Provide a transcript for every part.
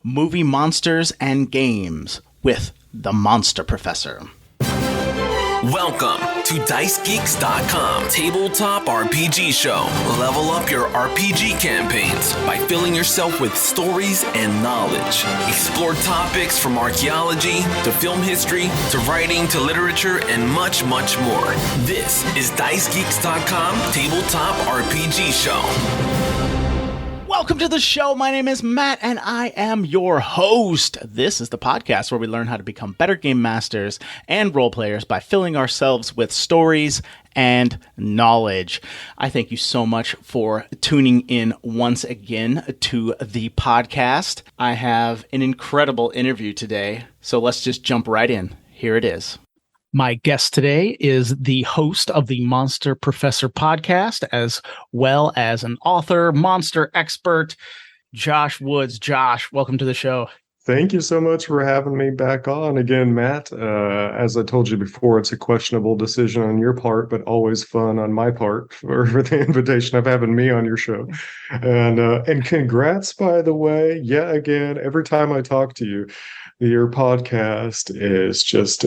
Movie Monsters and Games with the Monster Professor. Welcome to DiceGeeks.com Tabletop RPG Show. Level up your RPG campaigns by filling yourself with stories and knowledge. Explore topics from archaeology to film history to writing to literature and much, much more. This is DiceGeeks.com Tabletop RPG Show. Welcome to the show. My name is Matt, and I am your host. This is the podcast where we learn how to become better game masters and role players by filling ourselves with stories and knowledge. I thank you so much for tuning in once again to the podcast. I have an incredible interview today, so let's just jump right in. Here it is. My guest today is the host of the Monster Professor podcast, as well as an author, monster expert, Josh Woods. Josh, welcome to the show. Thank you so much for having me back on again, Matt. As I told you before, it's a questionable decision on your part, but always fun on my part for the invitation of having me on your show. And congrats, by the way. Yeah, again, every time I talk to you, your podcast is just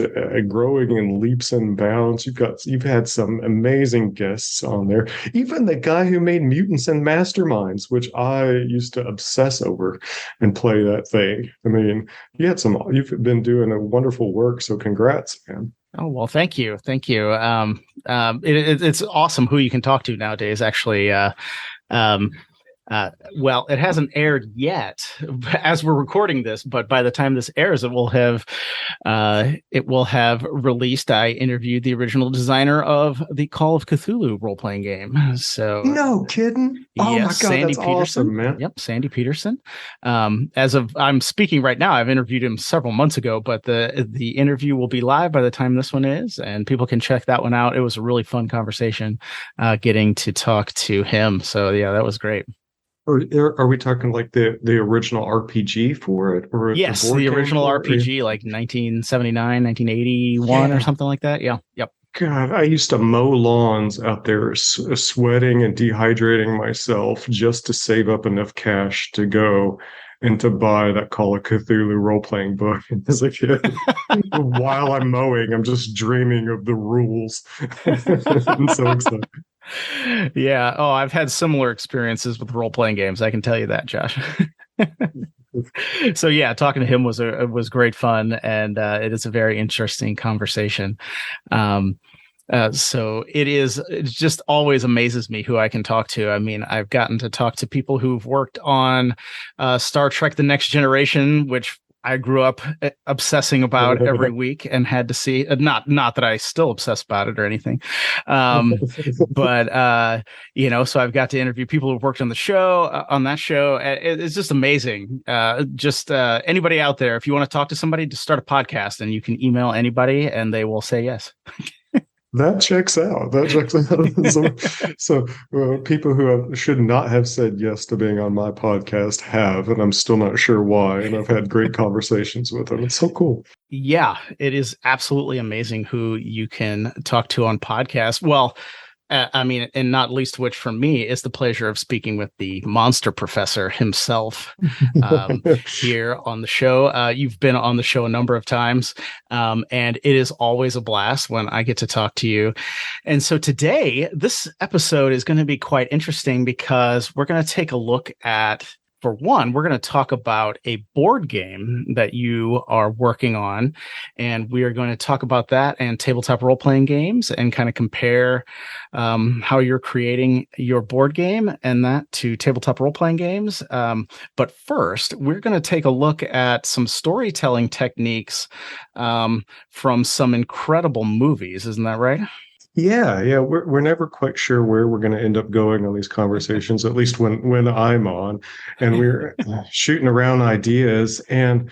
growing in leaps and bounds. You've had some amazing guests on there. Even the guy who made Mutants and Masterminds, which I used to obsess over and play that thing. I mean, you've been doing a wonderful work. So congrats, man. Oh, well, thank you. Thank you. It's awesome who you can talk to nowadays, actually. Well, it hasn't aired yet as we're recording this, but by the time this airs, it will have released. I interviewed the original designer of the Call of Cthulhu role-playing game. So no kidding. Oh yes, my God, Sandy that's Peterson, awesome, man. Yep, Sandy Peterson. As of I'm speaking right now, I've interviewed him several months ago, but the interview will be live by the time this one is, and people can check that one out. It was a really fun conversation, getting to talk to him. So yeah, that was great. Are we talking like the original RPG for it? Or yes, the original RPG, like 1979, 1981 or something like that. Yeah. Yep. God, I used to mow lawns out there, sweating and dehydrating myself just to save up enough cash to go and to buy that Call of Cthulhu role-playing book as a kid. While I'm mowing, I'm just dreaming of the rules. I'm so excited. Yeah. Oh, I've had similar experiences with role-playing games. I can tell you that, Josh. So yeah, talking to him was great fun, and it is a very interesting conversation. So it just always amazes me who I can talk to. I mean, I've gotten to talk to people who've worked on Star Trek: The Next Generation, which I grew up obsessing about every week and had to see. Not that I still obsess about it or anything, but so I've got to interview people who've worked on the show, on that show. It's just amazing. Anybody out there, if you want to talk to somebody, just start a podcast, and you can email anybody, and they will say yes. That checks out. So people who should not have said yes to being on my podcast have, and I'm still not sure why. And I've had great conversations with them. It's so cool. Yeah, it is absolutely amazing who you can talk to on podcasts. Well, I mean, and not least which for me is the pleasure of speaking with the Monster Professor himself here on the show. You've been on the show a number of times, and it is always a blast when I get to talk to you. And so today, this episode is going to be quite interesting because we're going to take a look at, for one, we're going to talk about a board game that you are working on, and we are going to talk about that and tabletop role-playing games and kind of compare how you're creating your board game and that to tabletop role-playing games. But first, we're going to take a look at some storytelling techniques from some incredible movies. Isn't that right? Yeah. We're never quite sure where we're going to end up going on these conversations, at least when I'm on, and we're shooting around ideas. And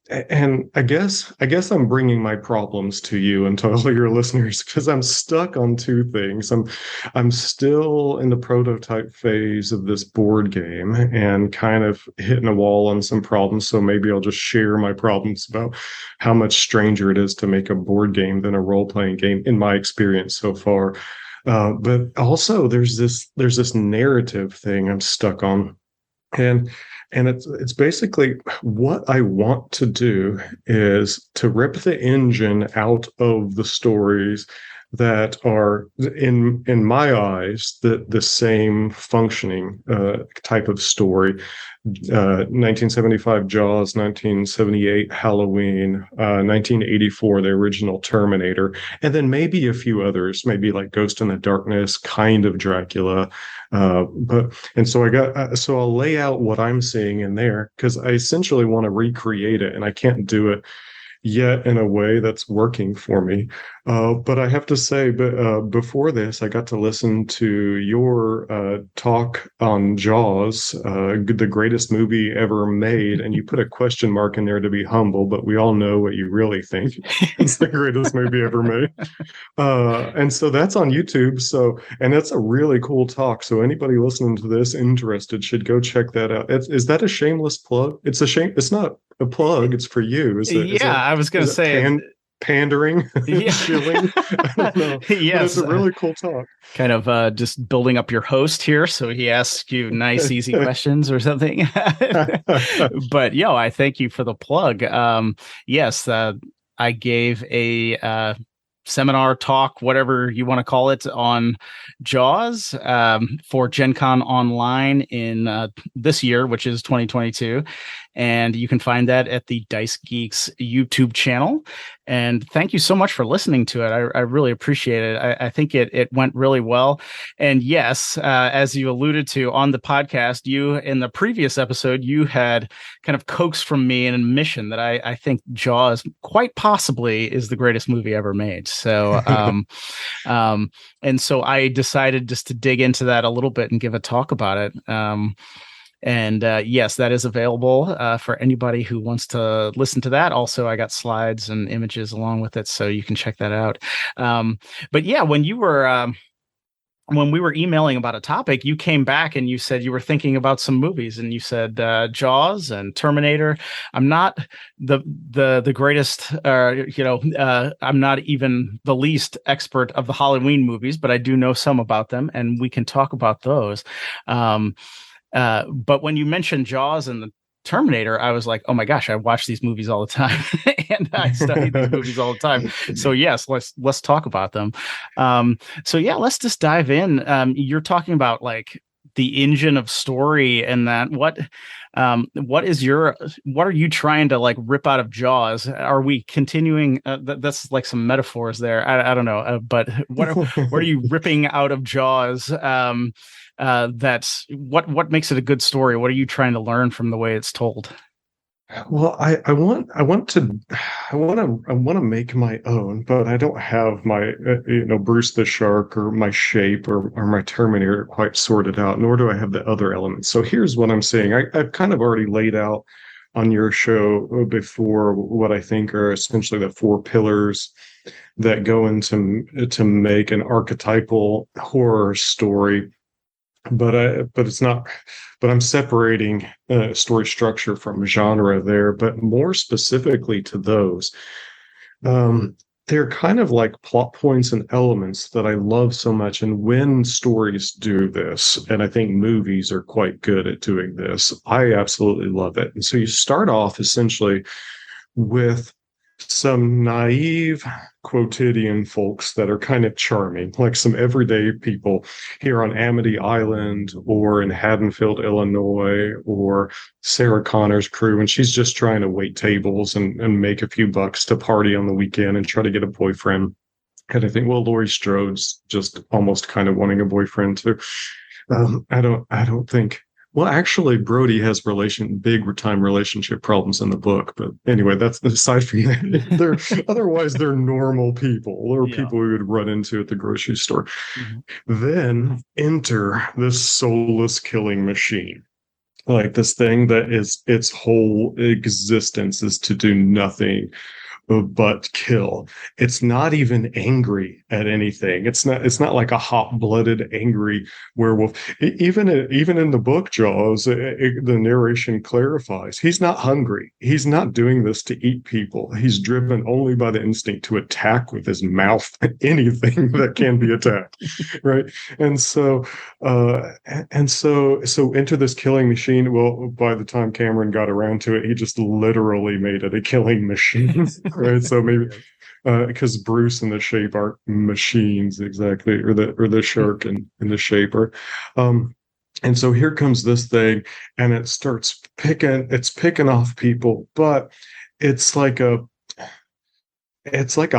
I guess I'm bringing my problems to you and to all your listeners because I'm stuck on two things. I'm still in the prototype phase of this board game and kind of hitting a wall on some problems. So maybe I'll just share my problems about how much stranger it is to make a board game than a role-playing game in my experience so far. But also there's this narrative thing I'm stuck on. And And it's basically what I want to do is to rip the engine out of the stories that are in my eyes the same functioning type of story. 1975 Jaws, 1978 Halloween, 1984 the original Terminator, and then maybe a few others, maybe like Ghost in the Darkness, kind of Dracula. So I'll lay out what I'm seeing in there because I essentially want to recreate it, and I can't do it yet in a way that's working for me. But I have to say, before this, I got to listen to your talk on Jaws, the greatest movie ever made, and you put a question mark in there to be humble, but we all know what you really think. It's the greatest movie ever made. And so that's on YouTube. And that's a really cool talk. So anybody listening to this interested should go check that out. Is that a shameless plug? It's a shame. It's not a plug. It's for you. I was going to say pandering, shilling. I don't know. Yes, but it's a really cool talk. Kind of just building up your host here, so he asks you nice, easy questions or something. But I thank you for the plug. Yes, I gave a seminar, talk, whatever you want to call it, on Jaws for Gen Con Online in this year, which is 2022. And you can find that at the Dice Geeks YouTube channel. And thank you so much for listening to it. I really appreciate it. I think it went really well. And yes, as you alluded to on the podcast, you in the previous episode, you had kind of coaxed from me an admission that I think Jaws quite possibly is the greatest movie ever made. So, and so I decided just to dig into that a little bit and give a talk about it. And yes, that is available for anybody who wants to listen to that. Also, I got slides and images along with it, so you can check that out. But yeah, when we were emailing about a topic, you came back and you said you were thinking about some movies, and you said Jaws and Terminator. I'm not the greatest, I'm not even the least expert of the Halloween movies, but I do know some about them, and we can talk about those. But when you mentioned Jaws and the Terminator, I was like, oh my gosh, I watch these movies all the time and I study these movies all the time. So yes, let's talk about them. So yeah, let's just dive in. You're talking about like the engine of story and that. What are you trying to like rip out of Jaws? Are we continuing? That's like some metaphors there. I don't know, but what are you ripping out of Jaws? That's what makes it a good story. What are you trying to learn from the way it's told? Well, I want to make my own, but I don't have my Bruce the Shark or my Shape or my Terminator quite sorted out, nor do I have the other elements. So here's what I'm saying. I've kind of already laid out on your show before what I think are essentially the 4 pillars that go into to make an archetypal horror story. But it's not. But I'm separating story structure from genre there. But more specifically to those, they're kind of like plot points and elements that I love so much. And when stories do this, and I think movies are quite good at doing this, I absolutely love it. And so you start off essentially with some naive quotidian folks that are kind of charming, like some everyday people here on Amity Island or in Haddonfield, Illinois, or Sarah Connor's crew, and she's just trying to wait tables and make a few bucks to party on the weekend and try to get a boyfriend. And I think, well, Laurie Strode's just almost kind of wanting a boyfriend too. I don't think. Well, actually, Brody has big time relationship problems in the book. But anyway, that's aside from that. Otherwise, they're normal people. They're people we would run into at the grocery store. Mm-hmm. Then enter this soulless killing machine. Like this thing that is its whole existence is to do nothing but kill. It's not even angry at anything. It's not like a hot-blooded angry werewolf. Even in the book Jaws, the narration clarifies he's not hungry. He's not doing this to eat people. He's driven only by the instinct to attack with his mouth anything that can be attacked, right? And so enter this killing machine. Well, by the time Cameron got around to it, he just literally made it a killing machine, right? So maybe because Bruce and the Shape aren't machines exactly, or the shark and the Shape are. And so here comes this thing, and it starts picking off people, but it's like a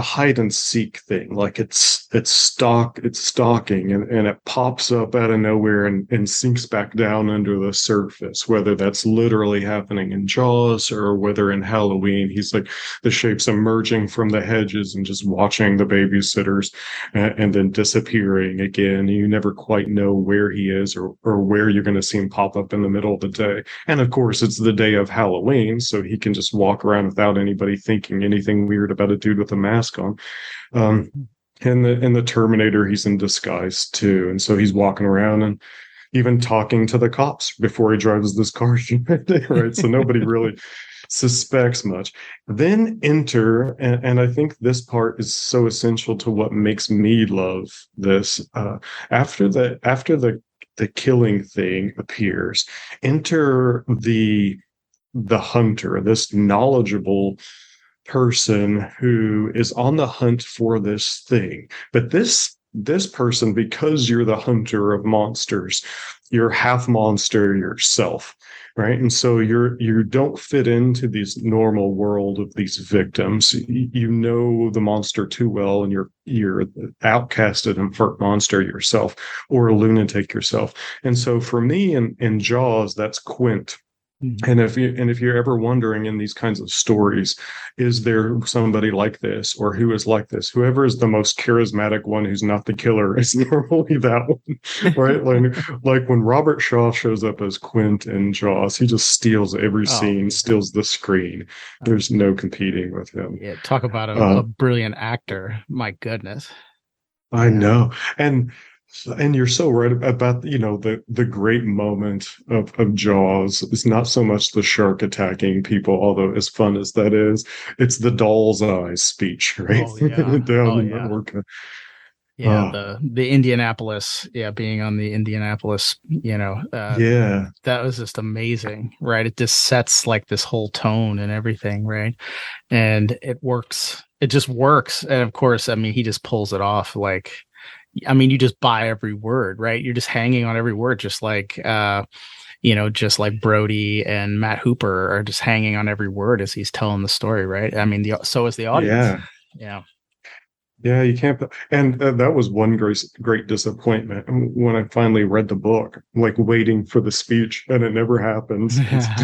hide and seek thing. Like it's stalking, and it pops up out of nowhere and sinks back down under the surface, whether that's literally happening in Jaws or whether in Halloween he's like the Shape's emerging from the hedges and just watching the babysitters and then disappearing again. You never quite know where he is or where you're going to see him pop up in the middle of the day. And of course it's the day of Halloween, so he can just walk around without anybody thinking anything weird about a dude with a mask on. In the Terminator, he's in disguise too, and so he's walking around and even talking to the cops before he drives this car, right? So nobody really suspects much. Then enter, and I think this part is so essential to what makes me love this. After the killing thing appears, enter the hunter, this knowledgeable person who is on the hunt for this thing. But this person, because you're the hunter of monsters, you're half monster yourself, right? And so you don't fit into this normal world of these victims. You know the monster too well, and you're outcasted and part monster yourself, or a lunatic yourself. And so for me in Jaws, that's Quint. And if you're ever wondering in these kinds of stories, is there somebody like this, or who is like this? Whoever is the most charismatic one who's not the killer is normally that one, right? Like when Robert Shaw shows up as Quint in Jaws, he just steals every scene, steals the screen. There's no competing with him. Yeah, talk about a brilliant actor. My goodness. I know. And you're so right about, the great moment of Jaws is not so much the shark attacking people, although as fun as that is, it's the doll's eyes speech, right? Oh, yeah. Down in the orca. Yeah, the Indianapolis, being on the Indianapolis, that was just amazing, right? It just sets like this whole tone and everything, right? And it works. It just works. And of course, I mean, he just pulls it off like, you just buy every word, right? You're just hanging on every word, just like, just like Brody and Matt Hooper are just hanging on every word as he's telling the story, right? I mean, so is the audience. Yeah, you can't. And that was one great disappointment when I finally read the book, like waiting for the speech, and it never happens.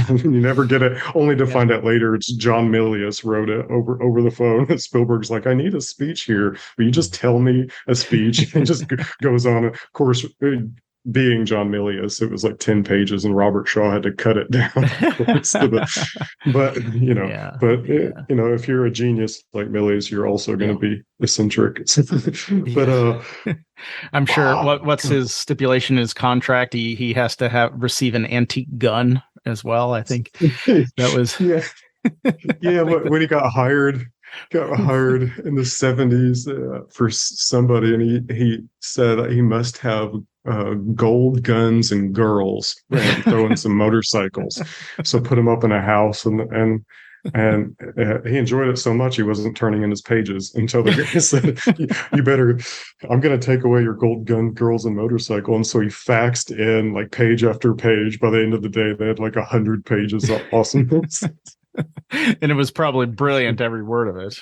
You never get it, only to find out later it's John Milius wrote it over the phone. And Spielberg's like, I need a speech here. Will you just tell me a speech? And just goes on. Of course, being John Milius, it was like 10 pages, and Robert Shaw had to cut it down. Of course, if you're a genius like Milius, you're also going to be eccentric. But I'm sure what's his stipulation in his contract? He has to receive an antique gun as well. I think that was when he got hired in the 70s for somebody, and he said he must have gold guns and girls, and throw in some motorcycles. So put him up in a house, and he enjoyed it so much he wasn't turning in his pages until the guy said, "You better, I'm going to take away your gold gun, girls, and motorcycle." And so he faxed in like page after page. By the end of the day, they had like 100 pages of awesomeness. And it was probably brilliant, every word of it.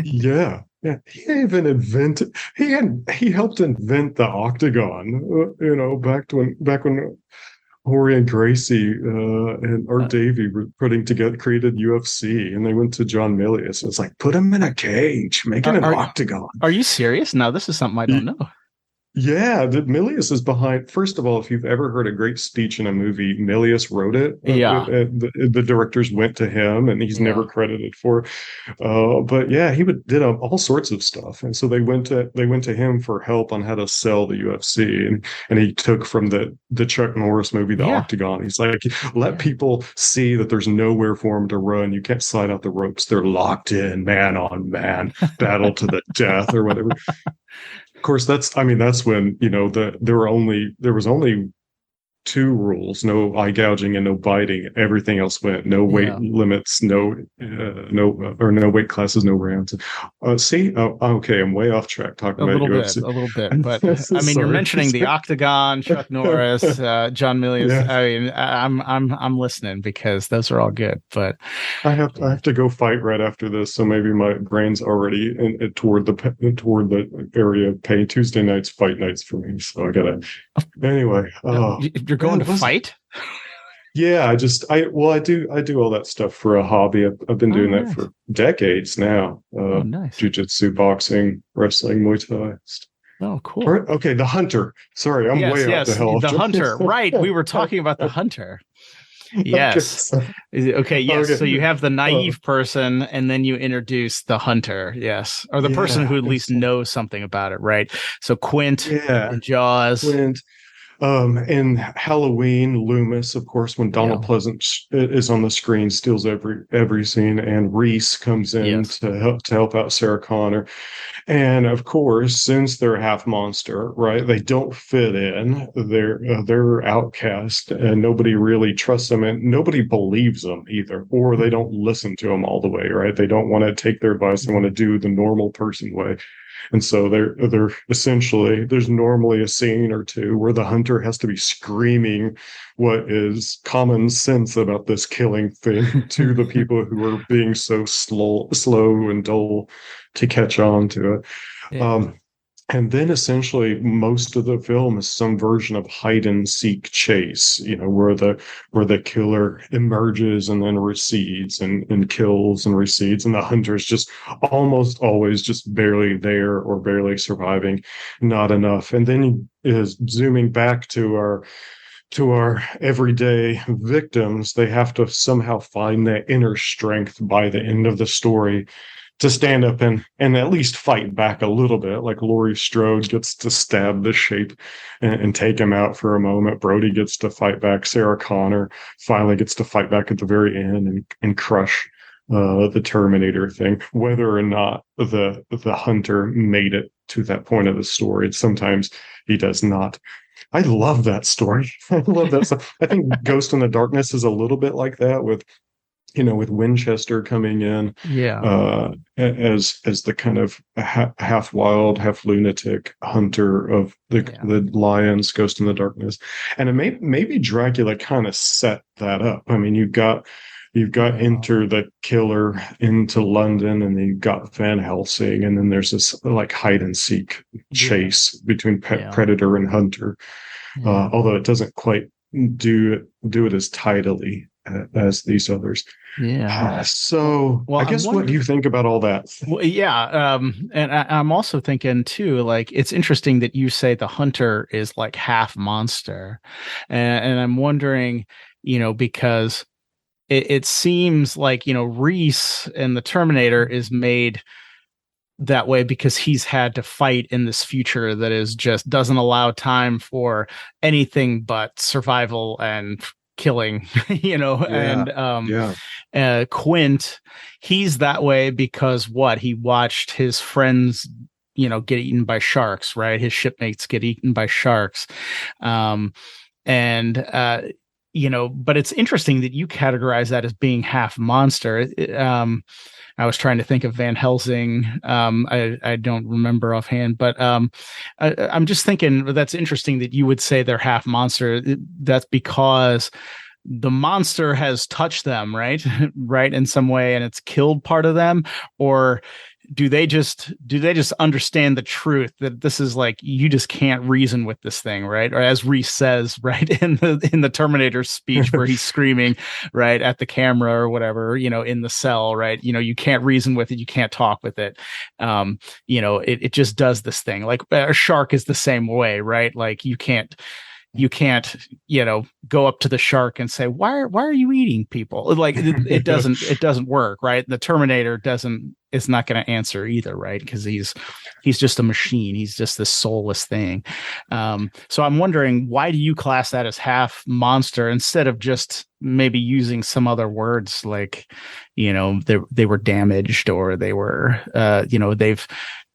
Yeah. He even invented. He helped invent the octagon. Back when Jorge and Gracie and Art Davey were created UFC, and they went to John Milius. It's like, put him in a cage, make it an octagon. Are you serious? No, this is something I don't know. Yeah, Milius is behind. First of all, if you've ever heard a great speech in a movie, Milius wrote it. Yeah. The directors went to him, and he's never Yeah. credited for it. But yeah, did all sorts of stuff, and so they went to him for help on how to sell the UFC, and he took from the Chuck Norris movie, The Yeah. Octagon. He's like, let people see that there's nowhere for them to run. You can't slide out the ropes. They're locked in, man on man, battle to the death, or whatever. Of course, that's when, there was only two rules: no eye gouging and no biting. Everything else went. No weight Yeah. limits, no weight classes, no rounds. Okay, I'm way off track talking A about little UFC. bit, but I mean, you're Sorry. mentioning the Octagon, Chuck Norris, John Milius. Yeah. I mean, I'm listening because those are all good. But I have to go fight right after this, so maybe my brain's already toward the area of pain. Tuesday nights, fight nights for me, so I gotta. Anyway, you're going to fight? Yeah, I do all that stuff for a hobby. I've been doing that for decades now. Nice. Jiu-jitsu, boxing, wrestling, Muay Thai. Oh, cool. Okay, the hunter. Sorry, I'm way off the hell. The hunter. Right. We were talking about the hunter. Yes. Okay. Yes. Okay. So you have the naive person, and then you introduce the hunter. Yes, or the person who at least knows something about it. Right. So Quint and Jaws. Quint. In Halloween, Loomis, of course, when Donald Pleasant is on the screen, steals every scene, and Reese comes in to help out Sarah Connor. And of course, since they're half monster, right, they don't fit in. They're outcast, and nobody really trusts them, and nobody believes them either, or they don't listen to them all the way, right? They don't want to take their advice. They want to do the normal person way. And so they're essentially, there's normally a scene or two where the hunter has to be screaming what is common sense about this killing thing to the people who are being so slow and dull to catch on to it. Yeah. And then essentially most of the film is some version of hide and seek chase, where the killer emerges and then recedes and kills and recedes, and the hunter's just almost always just barely there or barely surviving, not enough. And then is zooming back to our everyday victims. They have to somehow find that inner strength by the end of the story to stand up and at least fight back a little bit. Like Laurie Strode gets to stab the shape and take him out for a moment. Brody gets to fight back. Sarah Connor finally gets to fight back at the very end and crush the Terminator thing. Whether or not the hunter made it to that point of the story, sometimes he does not. I love that story. I love that stuff. I think Ghost in the Darkness is a little bit like that with Winchester coming in as the kind of half wild, half lunatic hunter of the lions, Ghost in the Darkness. And it maybe Dracula kind of set that up. I mean, you've got Enter the Killer into London, and then you've got Van Helsing, and then there's this like hide and seek chase between predator and hunter. Although it doesn't quite do it as tidily as these others. So I guess what do you think about all that? Well, and I'm also thinking too, like, it's interesting that you say the hunter is like half monster, and I'm wondering, because it seems like Reese in the Terminator is made that way because he's had to fight in this future that is just doesn't allow time for anything but survival and killing, and Quint, he's that way because he watched his friends get eaten by sharks, right? His shipmates get eaten by sharks. But it's interesting that you categorize that as being half monster. I was trying to think of Van Helsing. I don't remember offhand, but I'm just thinking that's interesting that you would say they're half monster. That's because the monster has touched them, right? Right, in some way, and it's killed part of them, or do they just understand the truth that this is like, you just can't reason with this thing, right? Or as Reese says, right, in the Terminator speech where he's screaming right at the camera or whatever, in the cell, right? You can't reason with it, you can't talk with it. It just does this thing. Like a shark is the same way, right? Like you can't go up to the shark and say, why are you eating people? Like it doesn't work, right? The Terminator is not going to answer either, right? Because he's just a machine. He's just this soulless thing. So I'm wondering, why do you class that as half monster instead of just maybe using some other words like, they were damaged, or they were,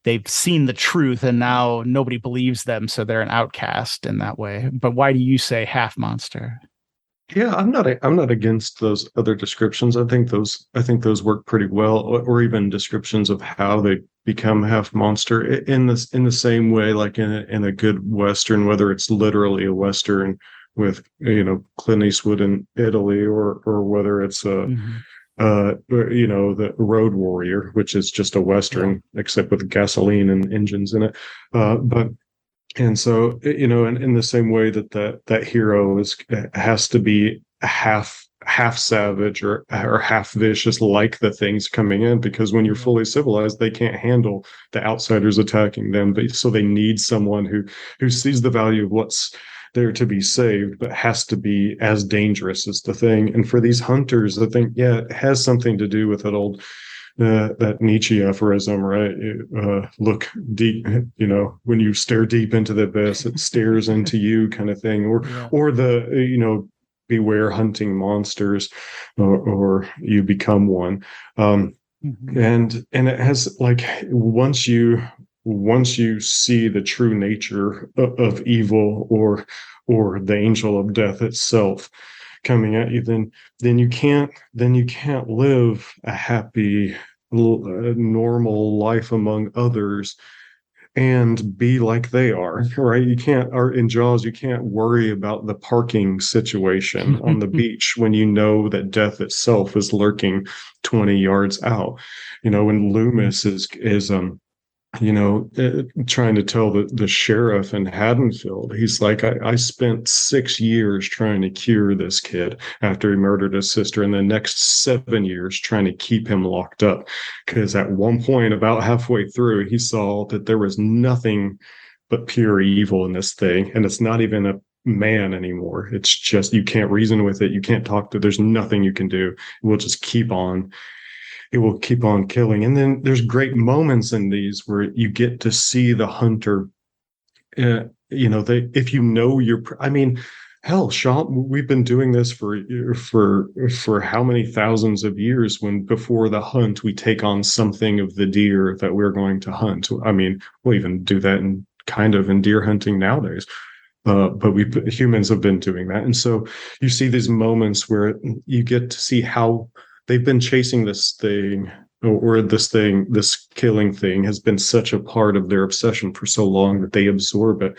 they've seen the truth and now nobody believes them, so they're an outcast in that way. But why do you say half monster? Yeah, I'm not against those other descriptions. I think those work pretty well, or even descriptions of how they become half monster in the same way, like in a good Western, whether it's literally a Western with Clint Eastwood in Italy, or whether it's the Road Warrior, which is just a Western, except with gasoline and engines in it. And so, in the same way that hero has to be half savage or half vicious, like the things coming in, because when you're fully civilized, they can't handle the outsiders attacking them. So they need someone who sees the value of what's there to be saved, but has to be as dangerous as the thing. And for these hunters, I think, it has something to do with that old that Nietzsche aphorism, right? Look deep, when you stare deep into the abyss, it stares into you, kind of thing, or the beware hunting monsters, or you become one. And it has, like, once you see the true nature of evil, or the angel of death itself coming at you, then you can't live a happy, normal life among others and be like they are, right? You can't, or in Jaws, you can't worry about the parking situation on the beach when you know that death itself is lurking 20 yards out. When Loomis is trying to tell the sheriff in Haddonfield, he's like, I spent 6 years trying to cure this kid after he murdered his sister, and the next 7 years trying to keep him locked up. Because at one point, about halfway through, he saw that there was nothing but pure evil in this thing, and it's not even a man anymore. It's just, you can't reason with it, you can't talk to it, there's nothing you can do. We'll just keep on. It will keep on killing. And then there's great moments in these where you get to see the hunter. If hell, Sean, we've been doing this for how many thousands of years, when before the hunt, we take on something of the deer that we're going to hunt. I mean, we'll even do that in deer hunting nowadays. But humans have been doing that. And so you see these moments where you get to see how they've been chasing this thing, or this killing thing has been such a part of their obsession for so long that they absorb it.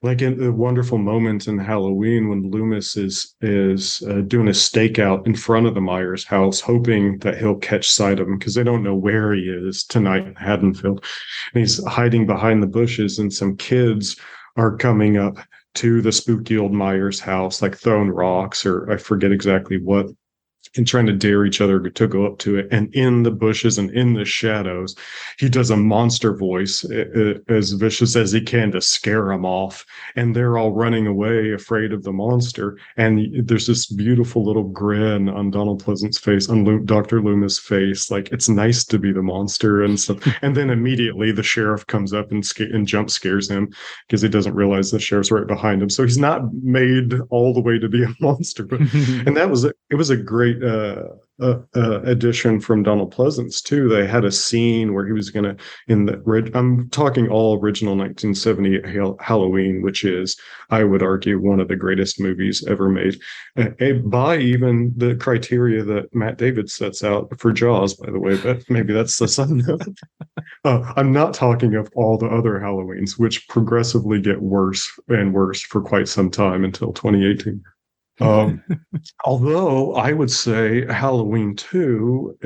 Like in a wonderful moment in Halloween when Loomis is doing a stakeout in front of the Myers house, hoping that he'll catch sight of him, because they don't know where he is tonight in Haddonfield. And he's hiding behind the bushes, and some kids are coming up to the spooky old Myers house, like throwing rocks, or I forget exactly what, and trying to dare each other to go up to it. And in the bushes and in the shadows, he does a monster voice, as vicious as he can, to scare them off. And they're all running away, afraid of the monster. And there's this beautiful little grin on Donald Pleasant's face, on Dr. Loomis' face, like, it's nice to be the monster and stuff. And then immediately the sheriff comes up and jump scares him, because he doesn't realize the sheriff's right behind him. So he's not made all the way to be a monster. But and it was a great addition from Donald Pleasance too. They had a scene where he was going to, I'm talking all original 1978 Halloween, which is, I would argue, one of the greatest movies ever made, by even the criteria that Matt David sets out for Jaws, by the way, but maybe that's the side note. I'm not talking of all the other Halloweens, which progressively get worse and worse for quite some time until 2018. Um, Although I would say Halloween 2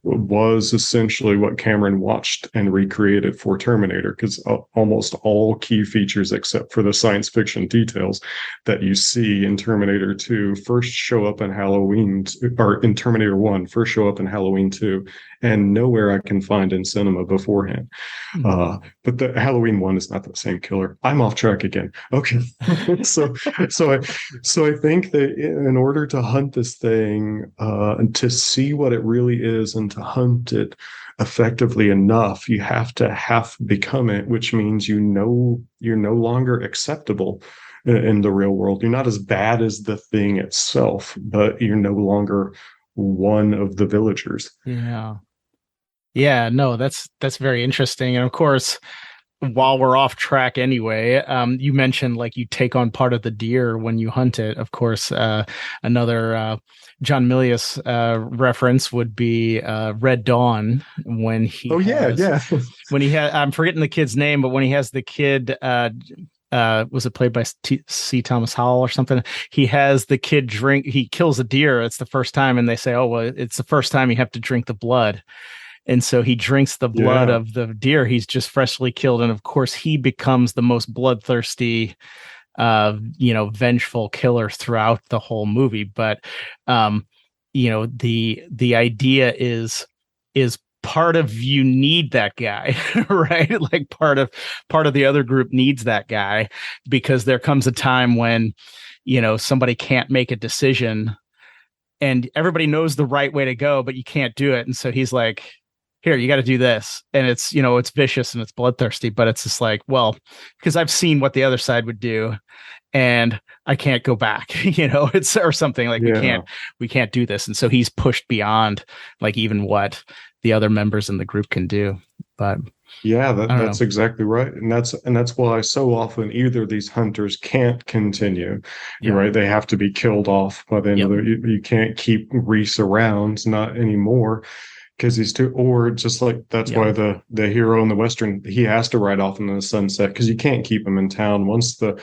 was essentially what Cameron watched and recreated for Terminator, because almost all key features, except for the science fiction details that you see in Terminator 2, first show up in or in Terminator 1, first show up in Halloween 2, and nowhere I can find in cinema beforehand. But the Halloween 1 is not the same killer. I'm off track again. Okay. So I think that in order to hunt this thing, and to see what it really is, and to hunt it effectively enough, you have to become it, which means you're no longer acceptable in the real world. You're not as bad as the thing itself, but you're no longer one of the villagers. Yeah. Yeah, no, that's very interesting. And of course, while we're off track anyway, you mentioned like you take on part of the deer when you hunt it. Of course, another John Milius reference would be Red Dawn, when he when he had, I'm forgetting the kid's name, but when he has the kid, was it played by C. Thomas Howell or something? He has the kid drink, he kills a deer. It's the first time, and they say, oh, well, it's the first time you have to drink the blood. And so he drinks the blood of the deer he's just freshly killed. And of course, he becomes the most bloodthirsty, vengeful killer throughout the whole movie. But, the idea is part of you need that guy, right? Like part of the other group needs that guy, because there comes a time when, somebody can't make a decision and everybody knows the right way to go, but you can't do it. And so he's like, here, you got to do this. And it's, it's vicious and it's bloodthirsty, but it's just like, well, because I've seen what the other side would do and I can't go back, it's, or something like, we can't do this. And so he's pushed beyond like even what the other members in the group can do. But yeah, that's exactly right. And that's why so often either these hunters can't continue, right? They have to be killed off by the end of you can't keep Reese around, not anymore. Because he's too, or just like that's why the hero in the Western, he has to ride off into the sunset, because you can't keep him in town once the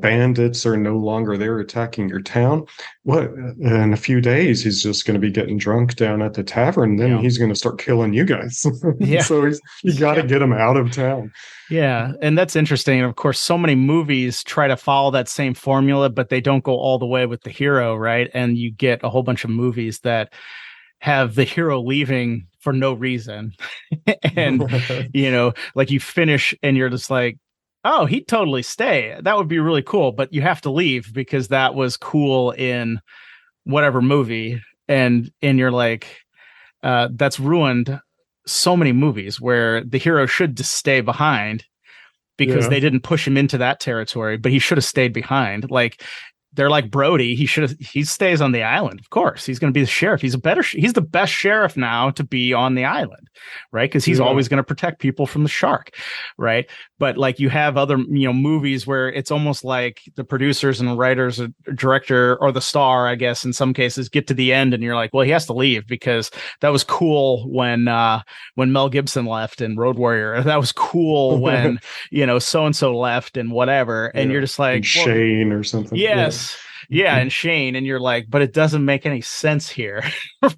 bandits are no longer there attacking your town. In a few days he's just going to be getting drunk down at the tavern. Then he's going to start killing you guys. So you got to get him out of town. Yeah, and that's interesting. And of course, so many movies try to follow that same formula, but they don't go all the way with the hero, right? And you get a whole bunch of movies that have the hero leaving for no reason. And, like you finish and you're just like, oh, he'd totally stay. That would be really cool. But you have to leave because that was cool in whatever movie. And you're like, that's ruined so many movies where the hero should just stay behind because they didn't push him into that territory, but he should have stayed behind. Like, they're like Brody. He stays on the island. Of course, he's going to be the sheriff. He's the best sheriff now to be on the island, right? Because he's always going to protect people from the shark, right? But like you have other, movies where it's almost like the producers and writers, or director, or the star, I guess, in some cases, get to the end and you're like, well, he has to leave because that was cool when Mel Gibson left in Road Warrior. That was cool when so and so left and whatever. And you're just like, and Shane or something. Yes. Yeah, and Shane, and you're like, but it doesn't make any sense here,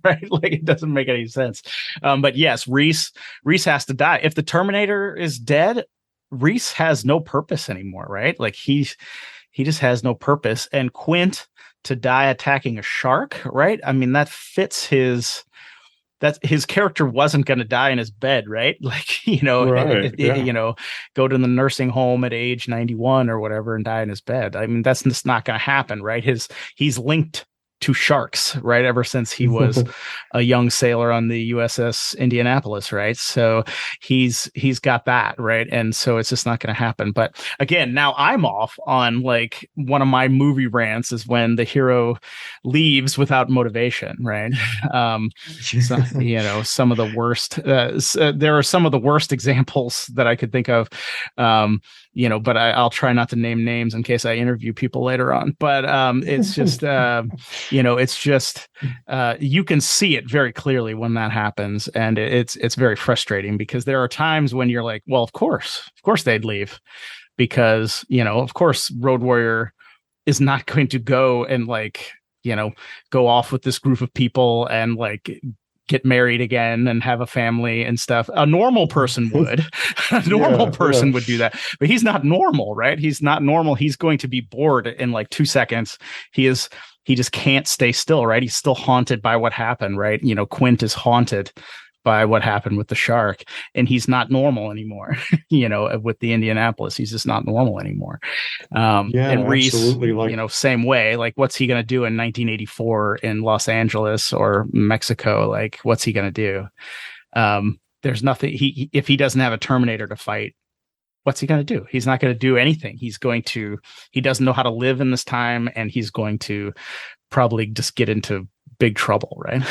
right? Like it doesn't make any sense. But yes, Reese has to die. If the Terminator is dead, Reese has no purpose anymore, right? Like he just has no purpose. And Quint to die attacking a shark, right? I mean, that fits his character wasn't going to die in his bed, right? Like, go to the nursing home at age 91 or whatever and die in his bed. I mean, that's just not going to happen, right? He's linked to sharks, right? Ever since he was a young sailor on the USS Indianapolis, right? So he's got that, right? And so it's just not going to happen. But again, now I'm off on like one of my movie rants is when the hero leaves without motivation, right? Some of the worst, there are some of the worst examples that I could think of, but I'll try not to name names in case I interview people later on. But it's just, you can see it very clearly when that happens. And it's very frustrating because there are times when you're like, well, of course they'd leave because, of course, Road Warrior is not going to go and like, go off with this group of people and like get married again and have a family and stuff. A normal person would. A normal person would do that. But he's not normal, right? He's not normal. He's going to be bored in like 2 seconds. He just can't stay still, right? He's still haunted by what happened, right? Quint is haunted by what happened with the shark, and he's not normal anymore. With the Indianapolis, he's just not normal anymore. And Reese, absolutely. Same way. Like, what's he going to do in 1984 in Los Angeles or Mexico? Like, what's he going to do? There's nothing. If he doesn't have a Terminator to fight, what's he going to do? He's not going to do anything. He doesn't know how to live in this time, and he's going to probably just get into big trouble, right?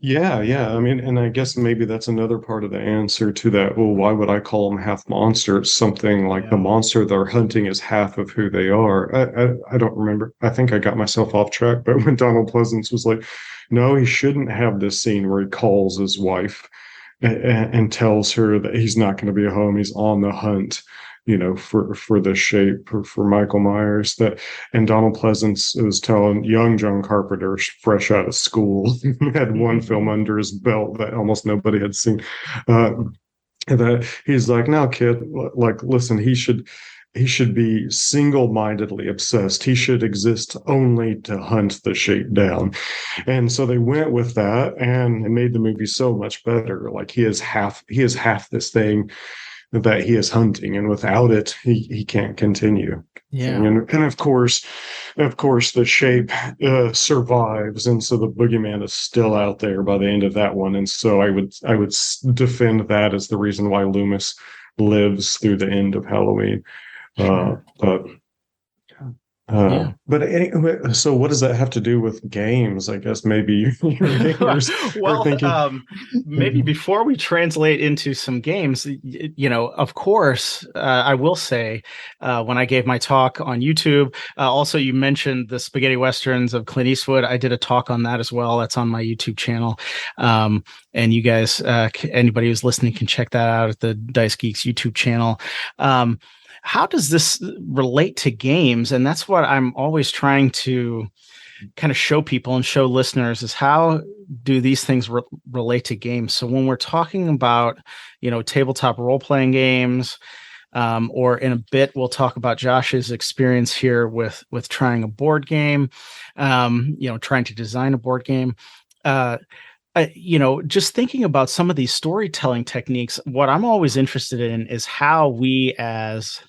Yeah. I mean, and I guess maybe that's another part of the answer to that. Well, why would I call them half monster? It's something like the monster they're hunting is half of who they are. I don't remember. I think I got myself off track, but when Donald Pleasance was like, no, he shouldn't have this scene where he calls his wife and tells her that he's not going to be home. He's on the hunt, for the shape for Michael Myers. And Donald Pleasance was telling young John Carpenter, fresh out of school, had one film under his belt that almost nobody had seen. That he's like, now, kid, like, listen, he should be single-mindedly obsessed. He should exist only to hunt the shape down. And so they went with that, and it made the movie so much better. Like, he is half this thing that he is hunting, and without it, he can't continue. Yeah. And of course, the shape survives, and so the boogeyman is still out there by the end of that one. And so I would defend that as the reason why Loomis lives through the end of Halloween. But anyway, so what does that have to do with games? I guess maybe gamers well, are thinking. Maybe before we translate into some games, of course, I will say when I gave my talk on YouTube, also you mentioned the spaghetti westerns of Clint Eastwood. I did a talk on that as well. That's on my YouTube channel. And you guys, anybody who's listening can check that out at the Dice Geeks YouTube channel. How does this relate to games? And that's what I'm always trying to kind of show people and show listeners is how do these things relate to games? So when we're talking about, tabletop role-playing games, or in a bit, we'll talk about Josh's experience here with trying a board game, trying to design a board game. Just thinking about some of these storytelling techniques, what I'm always interested in is how we as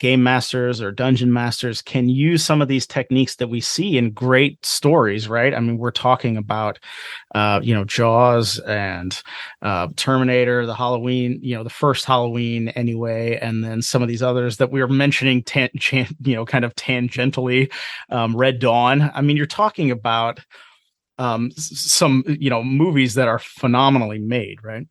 game masters or dungeon masters can use some of these techniques that we see in great stories, right? I mean, we're talking about, Jaws and Terminator, the Halloween, the first Halloween anyway, and then some of these others that we were mentioning, kind of tangentially, Red Dawn. I mean, you're talking about some movies that are phenomenally made, right?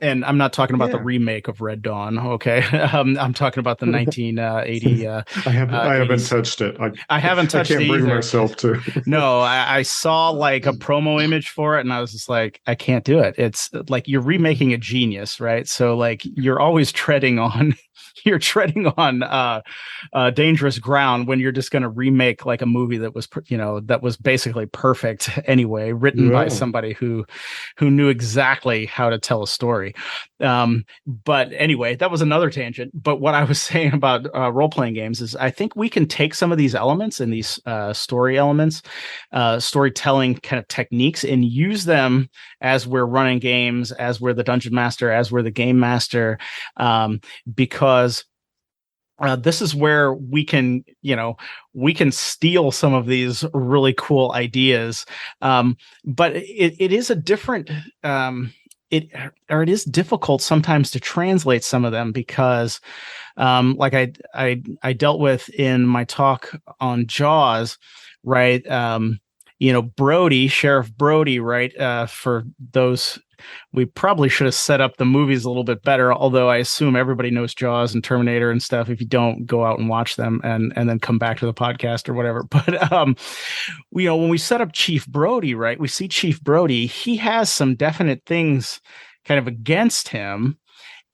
And I'm not talking about the remake of Red Dawn, okay? I'm talking about the 1980. I haven't touched it. I haven't touched it. I can't bring myself to. No, I saw like a promo image for it, and I was just like, I can't do it. It's like you're remaking a genius, right? So like you're always treading on dangerous ground when you're just going to remake like a movie that was basically perfect anyway, written by somebody who knew exactly how to tell a story. But anyway, that was another tangent. But what I was saying about role-playing games is I think we can take some of these elements and these story elements, storytelling kind of techniques, and use them as we're running games, as we're the dungeon master, as we're the game master, because this is where we can steal some of these really cool ideas. But it is a different, it is difficult sometimes to translate some of them because, like I dealt with in my talk on Jaws, right? Brody, Sheriff Brody, right? For those, we probably should have set up the movies a little bit better, although I assume everybody knows Jaws and Terminator and stuff. If you don't, go out and watch them and then come back to the podcast or whatever. But, when we set up Chief Brody, right, we see Chief Brody, he has some definite things kind of against him.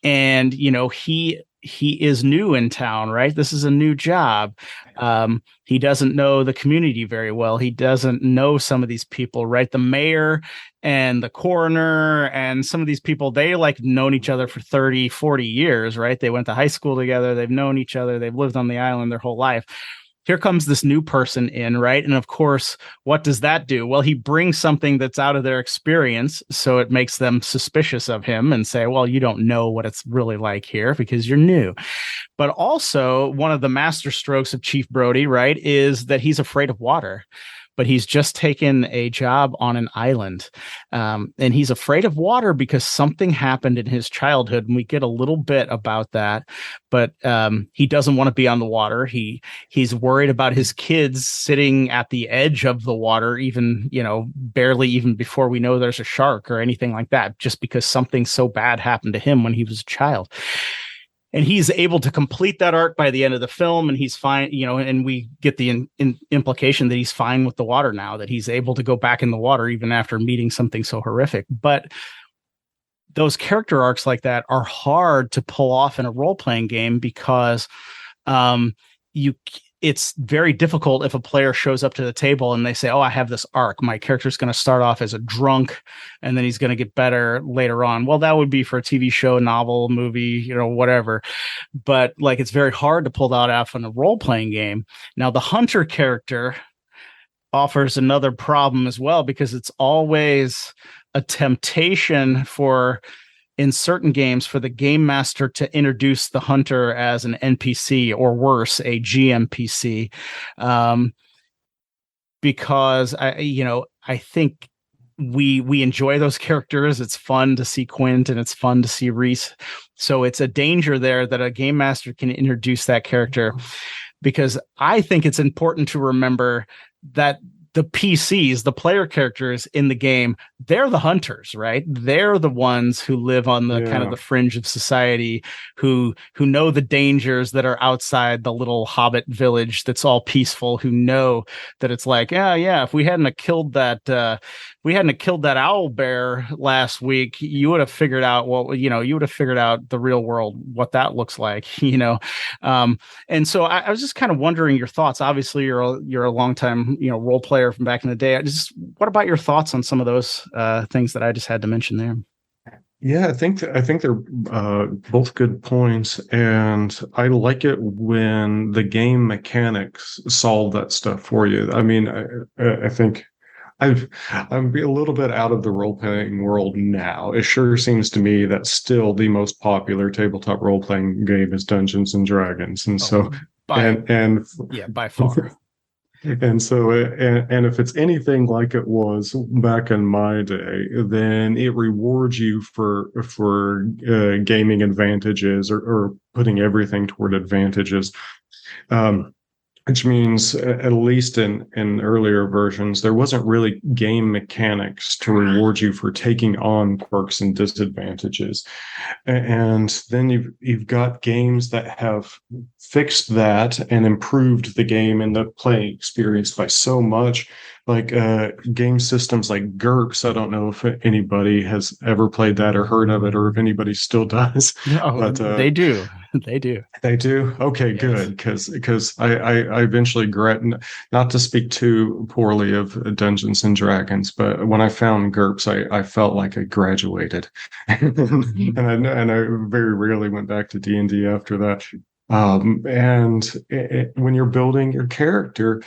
And, he he is new in town, right? This is a new job. He doesn't know the community very well. He doesn't know some of these people, right? The mayor and the coroner and some of these people, they like known each other for 30, 40 years, right? They went to high school together. They've known each other. They've lived on the island their whole life. Here comes this new person in, right? And of course, what does that do? Well, he brings something that's out of their experience, so it makes them suspicious of him and say, well, you don't know what it's really like here because you're new. But also, one of the master strokes of Chief Brody, right, is that he's afraid of water. But he's just taken a job on an island. And he's afraid of water because something happened in his childhood. And we get a little bit about that. But he doesn't want to be on the water. He's worried about his kids sitting at the edge of the water, even, barely even before we know there's a shark or anything like that, just because something so bad happened to him when he was a child. And he's able to complete that arc by the end of the film, and he's fine, and we get the implication that he's fine with the water now, that he's able to go back in the water even after meeting something so horrific. But those character arcs like that are hard to pull off in a role-playing game because it's very difficult if a player shows up to the table and they say, oh, I have this arc. My character's going to start off as a drunk and then he's going to get better later on. Well, that would be for a TV show, novel, movie, whatever. But like, it's very hard to pull that off in a role-playing game. Now, the hunter character offers another problem as well, because it's always a temptation in certain games for the game master to introduce the hunter as an NPC, or worse, a GMPC, because I think we enjoy those characters. It's fun to see Quint and it's fun to see Reese. So it's a danger there that a game master can introduce that character, because I think it's important to remember that the PCs, the player characters in the game, they're the hunters, right? They're the ones who live on the kind of the fringe of society, who know the dangers that are outside the little hobbit village that's all peaceful, who know that it's like, if we hadn't have killed that owl bear last week, you would have figured out the real world, what that looks like, and so I was just kind of wondering your thoughts. Obviously, you're a longtime role player from back in the day. What about your thoughts on some of those things that I just had to mention there? Yeah, I think they're both good points, and I like it when the game mechanics solve that stuff for you. I mean, I think I'm a little bit out of the role-playing world now. It sure seems to me that still the most popular tabletop role-playing game is Dungeons and Dragons, and by far. And so, and if it's anything like it was back in my day, then it rewards you for gaming advantages, or putting everything toward advantages. Which means, at least in earlier versions, there wasn't really game mechanics to reward you for taking on quirks and disadvantages. And then you've got games that have fixed that and improved the game and the playing experience by so much. Like game systems like GURPS. I don't know if anybody has ever played that or heard of it, or if anybody still does. No, but they do. They do. They do. Okay, yes. Good. Because I eventually not to speak too poorly of Dungeons and Dragons, but when I found GURPS, I felt like I graduated, and I very rarely went back to D&D after that. When you're building your character,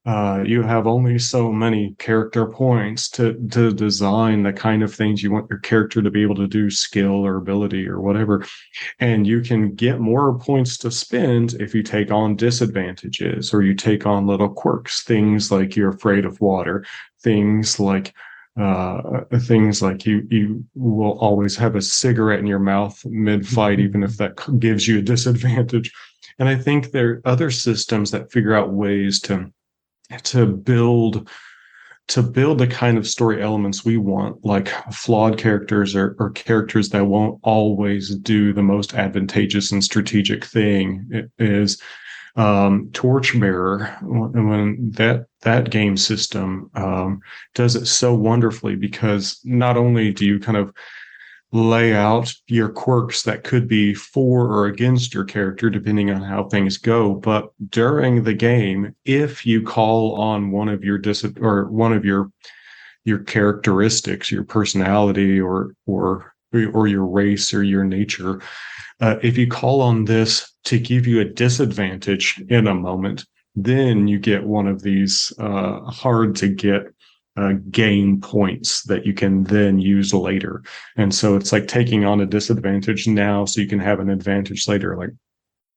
you have only so many character points to design the kind of things you want your character to be able to do, skill or ability or whatever. And you can get more points to spend if you take on disadvantages, or you take on little quirks, things like you're afraid of water, things like you will always have a cigarette in your mouth mid-fight, even if that gives you a disadvantage. And I think there are other systems that figure out ways to build the kind of story elements we want, like flawed characters or characters that won't always do the most advantageous and strategic thing. It is Torchbearer, when that game system does it so wonderfully, because not only do you kind of lay out your quirks that could be for or against your character, depending on how things go. But during the game, if you call on one of your one of your characteristics, your personality, or your race or your nature, if you call on this to give you a disadvantage in a moment, then you get one of these hard to get gain points that you can then use later. And so it's like taking on a disadvantage now so you can have an advantage later.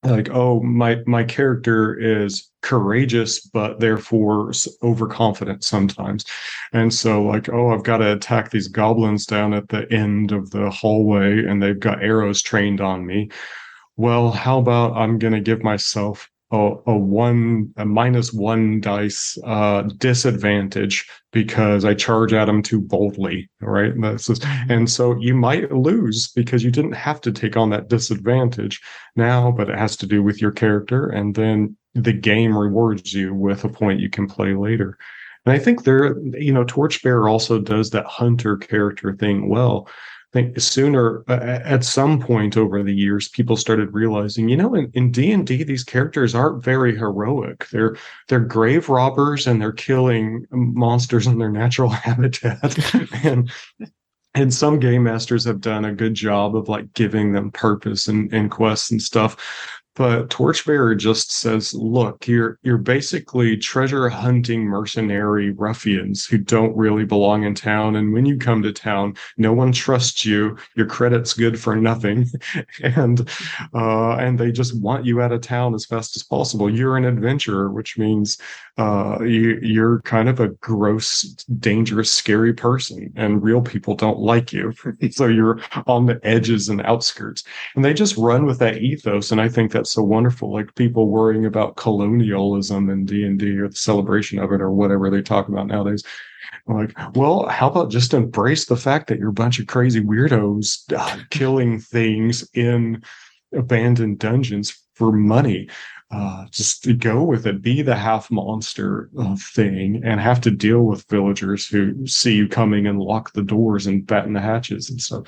Like, oh, my character is courageous, but therefore overconfident sometimes. And so like, oh, I've got to attack these goblins down at the end of the hallway and they've got arrows trained on me. Well, how about I'm going to give myself a -1 dice disadvantage because I charge at them too boldly, right? And so you might lose because you didn't have to take on that disadvantage now, but it has to do with your character, and then the game rewards you with a point you can play later. And I think Torchbearer also does that hunter character thing well. I think sooner, at some point over the years, people started realizing, in D&D, these characters aren't very heroic. They're grave robbers and they're killing monsters in their natural habitat. And some game masters have done a good job of like giving them purpose and quests and stuff. But Torchbearer just says, look, you're basically treasure hunting mercenary ruffians who don't really belong in town. And when you come to town, no one trusts you. Your credit's good for nothing. And they just want you out of town as fast as possible. You're an adventurer, which means you're kind of a gross, dangerous, scary person. And real people don't like you. So you're on the edges and outskirts. And they just run with that ethos. And I think that's so wonderful. Like people worrying about colonialism and D&D or the celebration of it or whatever they talk about nowadays. I'm like, well, how about just embrace the fact that you're a bunch of crazy weirdos killing things in abandoned dungeons for money. Just to go with it, be the half monster thing, and have to deal with villagers who see you coming and lock the doors and batten the hatches and stuff.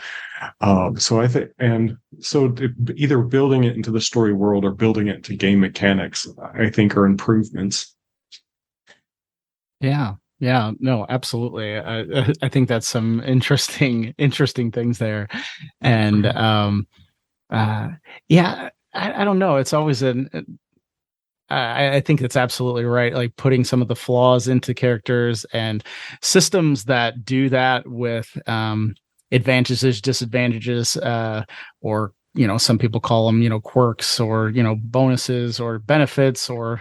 So I think, and so either building it into the story world or building it into game mechanics, I think are improvements. Yeah, no, absolutely. I think that's some interesting things there, and yeah, I don't know. It's always I think it's absolutely right. Like putting some of the flaws into characters and systems that do that with advantages, disadvantages, or some people call them quirks or bonuses or benefits or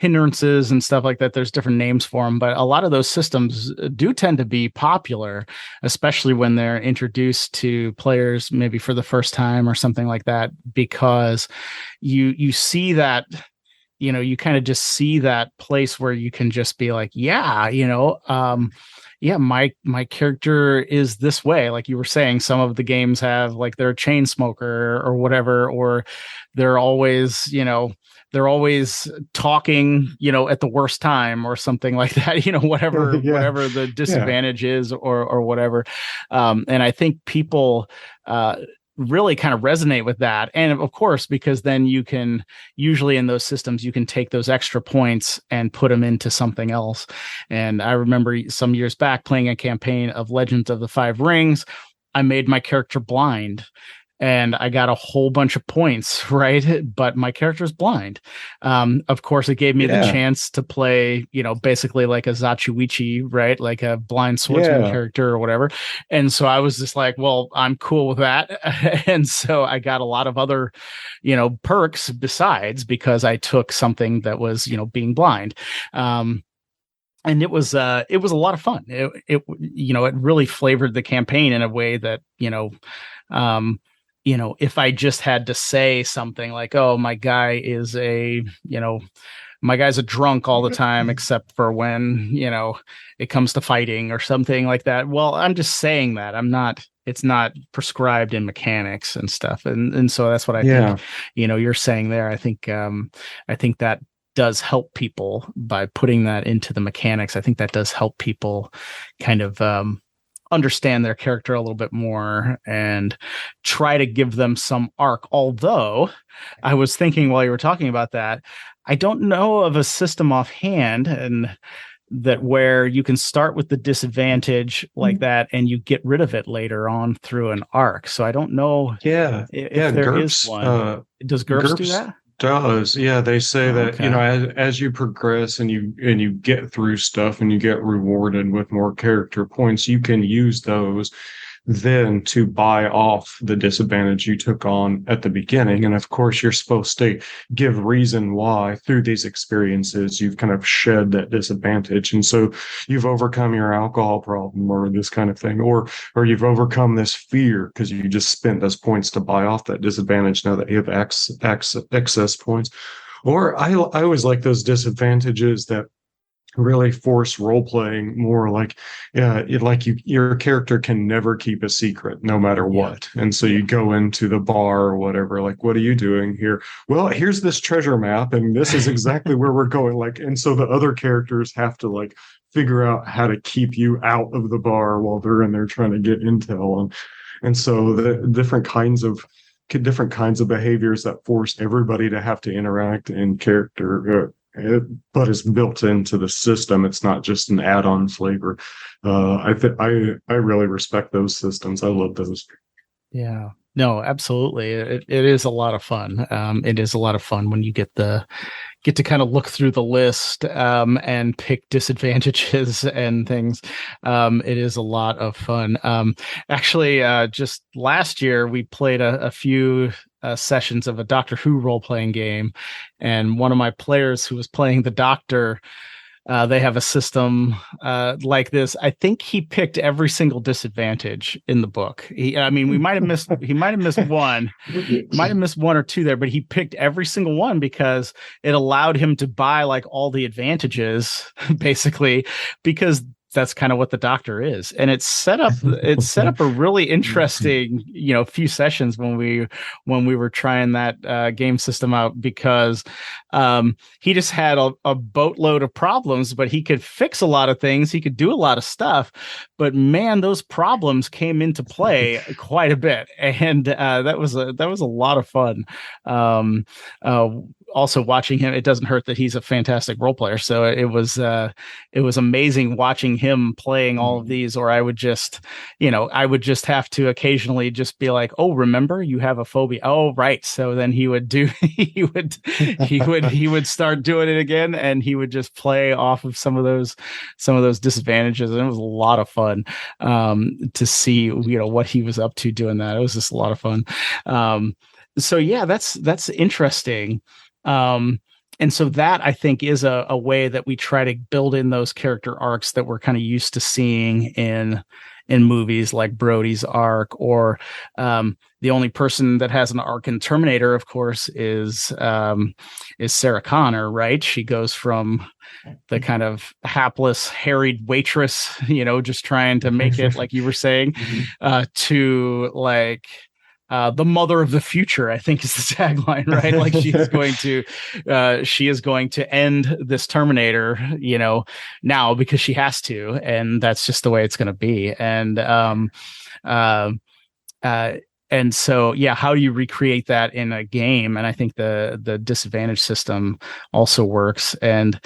hindrances and stuff like that. There's different names for them, but a lot of those systems do tend to be popular, especially when they're introduced to players maybe for the first time or something like that, because you see that. You kind of just see that place where you can just be like, yeah, my character is this way. Like you were saying, some of the games have like they're a chain smoker or whatever, or they're always, talking, at the worst time or something like that, whatever the disadvantage is or whatever. And I think people, really kind of resonate with that. And of course, because then you can usually in those systems, you can take those extra points and put them into something else. And I remember some years back playing a campaign of Legends of the Five Rings. I made my character blind and I got a whole bunch of points, right? But my character's blind. Of course, it gave me the chance to play, basically like a Zachuichi, right? Like a blind swordsman character or whatever. And so I was just like, well, I'm cool with that. And so I got a lot of other, perks besides because I took something that was, being blind. And it was a lot of fun. It really flavored the campaign in a way that, if I just had to say something like, oh, my guy's a drunk all the time, except for when, it comes to fighting or something like that. Well, I'm just saying that it's not prescribed in mechanics and stuff. And so that's what I think, you're saying there. I think that does help people by putting that into the mechanics. I think that does help people kind of, understand their character a little bit more and try to give them some arc. Although I was thinking while you were talking about that, I don't know of a system offhand and that where you can start with the disadvantage like that and you get rid of it later on through an arc. So I don't know if there is one. Does GURPS do that? Does. Yeah, they say that, as you progress and you get through stuff and you get rewarded with more character points, you can use those then to buy off the disadvantage you took on at the beginning. And of course, you're supposed to give reason why through these experiences you've kind of shed that disadvantage. And so you've overcome your alcohol problem or this kind of thing, or you've overcome this fear because you just spent those points to buy off that disadvantage now that you have excess points. Or I always like those disadvantages that really force role playing more, like your character can never keep a secret no matter what. And so you go into the bar or whatever, like, what are you doing here? Well, here's this treasure map and this is exactly where we're going. Like, and so the other characters have to like figure out how to keep you out of the bar while they're in there trying to get intel. And so the different kinds of behaviors that force everybody to have to interact in character, but it's built into the system. It's not just an add-on flavor. I really respect those systems. I love those. Yeah, no, absolutely. It is a lot of fun. It is a lot of fun when you get to kind of look through the list and pick disadvantages and things. It is a lot of fun. Actually, just last year we played a few sessions of a Doctor Who role-playing game, and one of my players who was playing the Doctor, they have a system like this. I think he picked every single disadvantage in the book. We might have missed. He might have missed one, or two there, but he picked every single one because it allowed him to buy like all the advantages, basically, because that's kind of what the Doctor is. And it's set up a really interesting, few sessions when we were trying that game system out, because he just had a boatload of problems, but he could fix a lot of things. He could do a lot of stuff, but man, those problems came into play quite a bit. And that was a lot of fun. Also watching him, it doesn't hurt that he's a fantastic role player. So it was amazing watching him playing all of these, or I would just have to occasionally just be like, oh, remember you have a phobia. Oh, right. So then he would start doing it again, and he would just play off of some of those disadvantages. And it was a lot of fun to see, what he was up to doing that. It was just a lot of fun. So yeah, that's interesting. And so that, I think, is a way that we try to build in those character arcs that we're kind of used to seeing in movies like Brody's arc, or the only person that has an arc in Terminator, of course, is Sarah Connor, right? She goes from the kind of hapless, harried waitress, just trying to make it, like you were saying, to like the mother of the future, I think, is the tagline, right? Like she is going to end this Terminator, now, because she has to, and that's just the way it's going to be. And so, yeah, how do you recreate that in a game? And I think the disadvantage system also works. And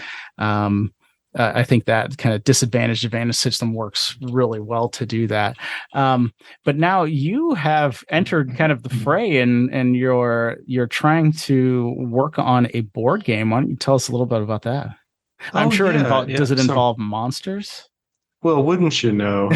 I think that kind of disadvantage advantage system works really well to do that. But now you have entered kind of the fray, and you're trying to work on a board game. Why don't you tell us a little bit about that? I'm sure does it involve monsters? Well, wouldn't you know,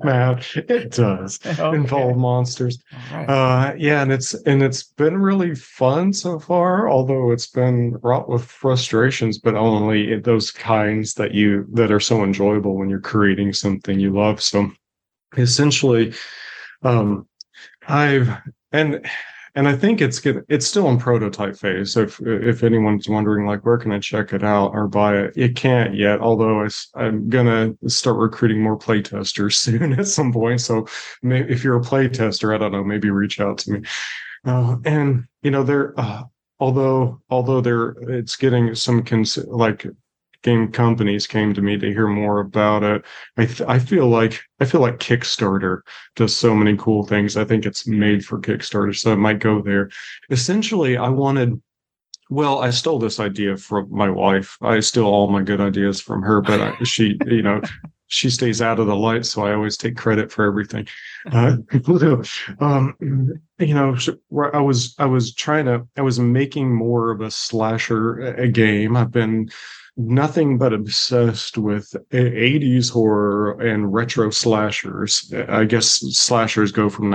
Matt, it does involve monsters. Right. And it's been really fun so far, although it's been wrought with frustrations, but only those kinds that are so enjoyable when you're creating something you love. So essentially, And I think it's still in prototype phase. So if anyone's wondering, like, where can I check it out or buy it? You can't yet, although I'm going to start recruiting more playtesters soon at some point. So if you're a playtester, I don't know, maybe reach out to me. Although it's getting some game companies came to me to hear more about it. I feel like Kickstarter does so many cool things. I think it's made for Kickstarter, so I might go there. Essentially, I stole this idea from my wife. I steal all my good ideas from her, but she stays out of the light, so I always take credit for everything. I was making more of a slasher a game. I've been nothing but obsessed with 80s horror and retro slashers. I guess slashers go from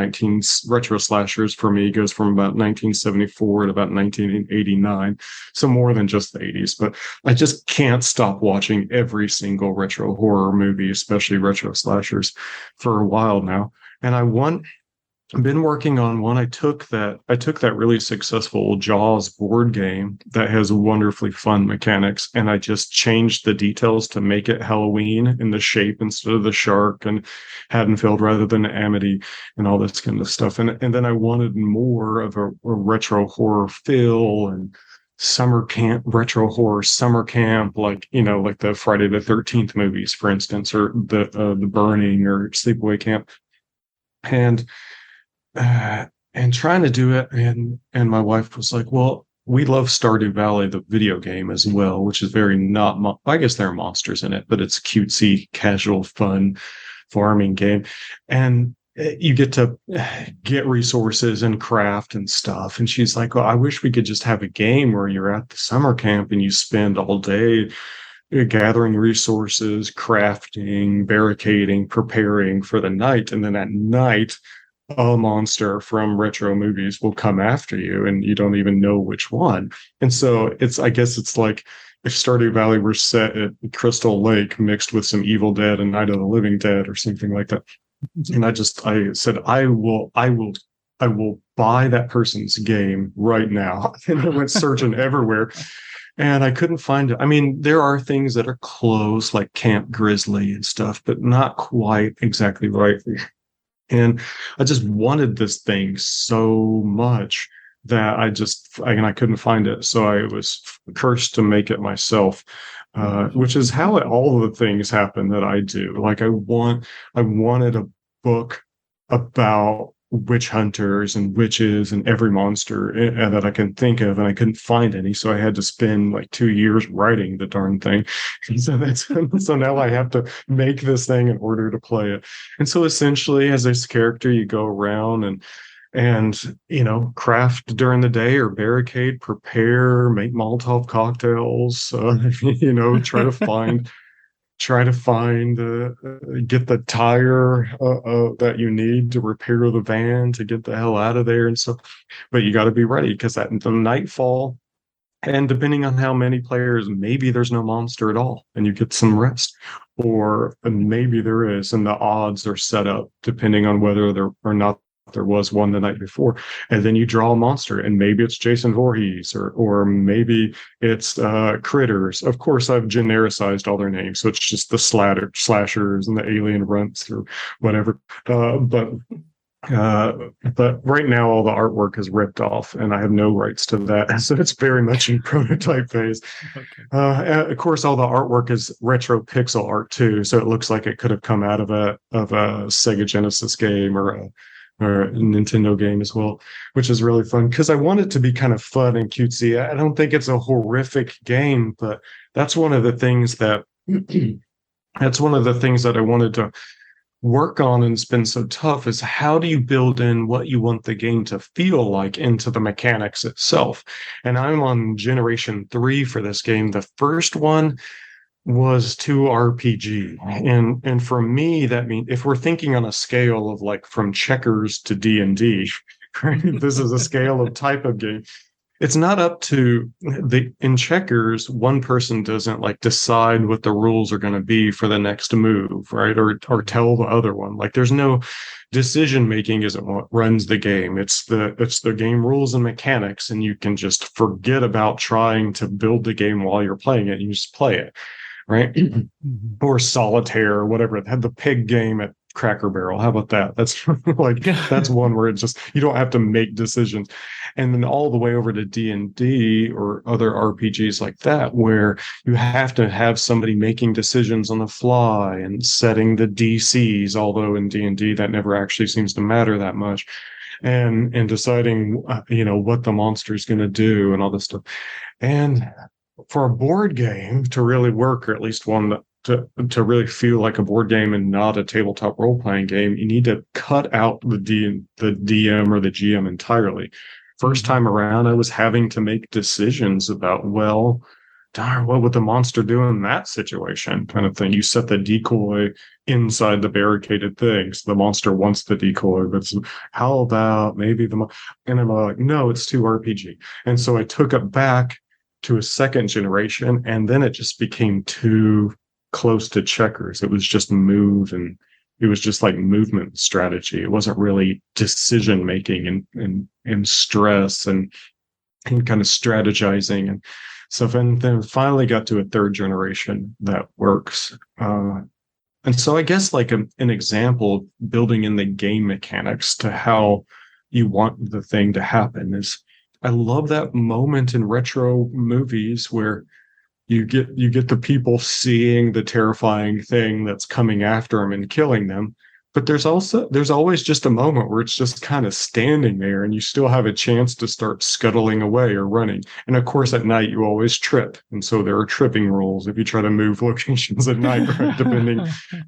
retro slashers for me goes from about 1974 to about 1989. So more than just the 80s, but I just can't stop watching every single retro horror movie, especially retro slashers, for a while now. And I've been working on one. I took that really successful Jaws board game that has wonderfully fun mechanics, and I just changed the details to make it Halloween in the shape instead of the shark, and Haddonfield rather than Amity, and all this kind of stuff. And then I wanted more of a retro horror feel and retro horror summer camp, like the Friday the 13th movies, for instance, or the Burning or Sleepaway Camp. And trying to do it, and my wife was like, well, we love Stardew Valley, the video game, as well, which is very I guess there are monsters in it, but it's cutesy, casual, fun farming game. And you get to get resources and craft and stuff. And she's like, well, I wish we could just have a game where you're at the summer camp and you spend all day gathering resources, crafting, barricading, preparing for the night. And then at night, a monster from retro movies will come after you and you don't even know which one. And so I guess it's like if Stardew Valley were set at Crystal Lake mixed with some Evil Dead and Night of the Living Dead or something like that. And I said, I will buy that person's game right now. And I went searching everywhere and I couldn't find it. I mean, there are things that are close, like Camp Grizzly and stuff, but not quite exactly right. And I just wanted this thing so much that I couldn't find it. So I was cursed to make it myself, which is how all the things happen that I do. Like I wanted a book about witch hunters and witches and every monster that I can think of, and I couldn't find any, so I had to spend like 2 years writing the darn thing. So now I have to make this thing in order to play it. And so essentially, as this character, you go around and craft during the day or barricade, prepare, make Molotov cocktails, try to find get the tire that you need to repair the van to get the hell out of there. And so, but you got to be ready, because at the nightfall, and depending on how many players, maybe there's no monster at all and you get some rest, or maybe there is, and the odds are set up depending on whether there or not there was one the night before. And then you draw a monster, and maybe it's Jason Voorhees, or maybe it's Critters. Of course, I've genericized all their names, so it's just the slashers and the alien runts or whatever. But right now all the artwork is ripped off and I have no rights to that, so it's very much in prototype phase. Okay. Of course, all the artwork is retro pixel art too, so it looks like it could have come out of a Sega Genesis game or a Nintendo game as well, which is really fun because I want it to be kind of fun and cutesy. I don't think it's a horrific game, but that's one of the things that I wanted to work on, and it's been so tough, is how do you build in what you want the game to feel like into the mechanics itself. And I'm on generation 3 for this game. The first one was 2 RPG, and for me that means, if we're thinking on a scale of like from checkers to D&D, right? This is a scale of type of game. It's not up to in checkers, one person doesn't like decide what the rules are going to be for the next move, right? Or tell the other one. Like there's no decision making isn't what runs the game. It's the game rules and mechanics, and you can just forget about trying to build the game while you're playing it. You just play it. Right? Or solitaire or whatever. It had the pig game at Cracker Barrel. How about that? That's like that's one where it's just you don't have to make decisions. And then all the way over to D&D or other RPGs like that, where you have to have somebody making decisions on the fly and setting the DCs, although in D&D that never actually seems to matter that much. And deciding what the monster is going to do and all this stuff. And for a board game to really work, or at least one that to really feel like a board game and not a tabletop role-playing game, you need to cut out the DM or the GM entirely. First time around, I was having to make decisions about, well, darn, what would the monster do in that situation, kind of thing. You set the decoy inside the barricaded thing, so the monster wants the decoy, but how about maybe and I'm like, no, it's too RPG. And so I took it back to a second generation, and then it just became too close to checkers. It was just move, and it was just like movement strategy. It wasn't really decision making and stress and kind of strategizing. And so then finally got to a third generation that works. And so I guess like an example of building in the game mechanics to how you want the thing to happen is, I love that moment in retro movies where you get the people seeing the terrifying thing that's coming after them and killing them. But there's always just a moment where it's just kind of standing there and you still have a chance to start scuttling away or running. And of course, at night, you always trip. And so there are tripping rules if you try to move locations at night, right?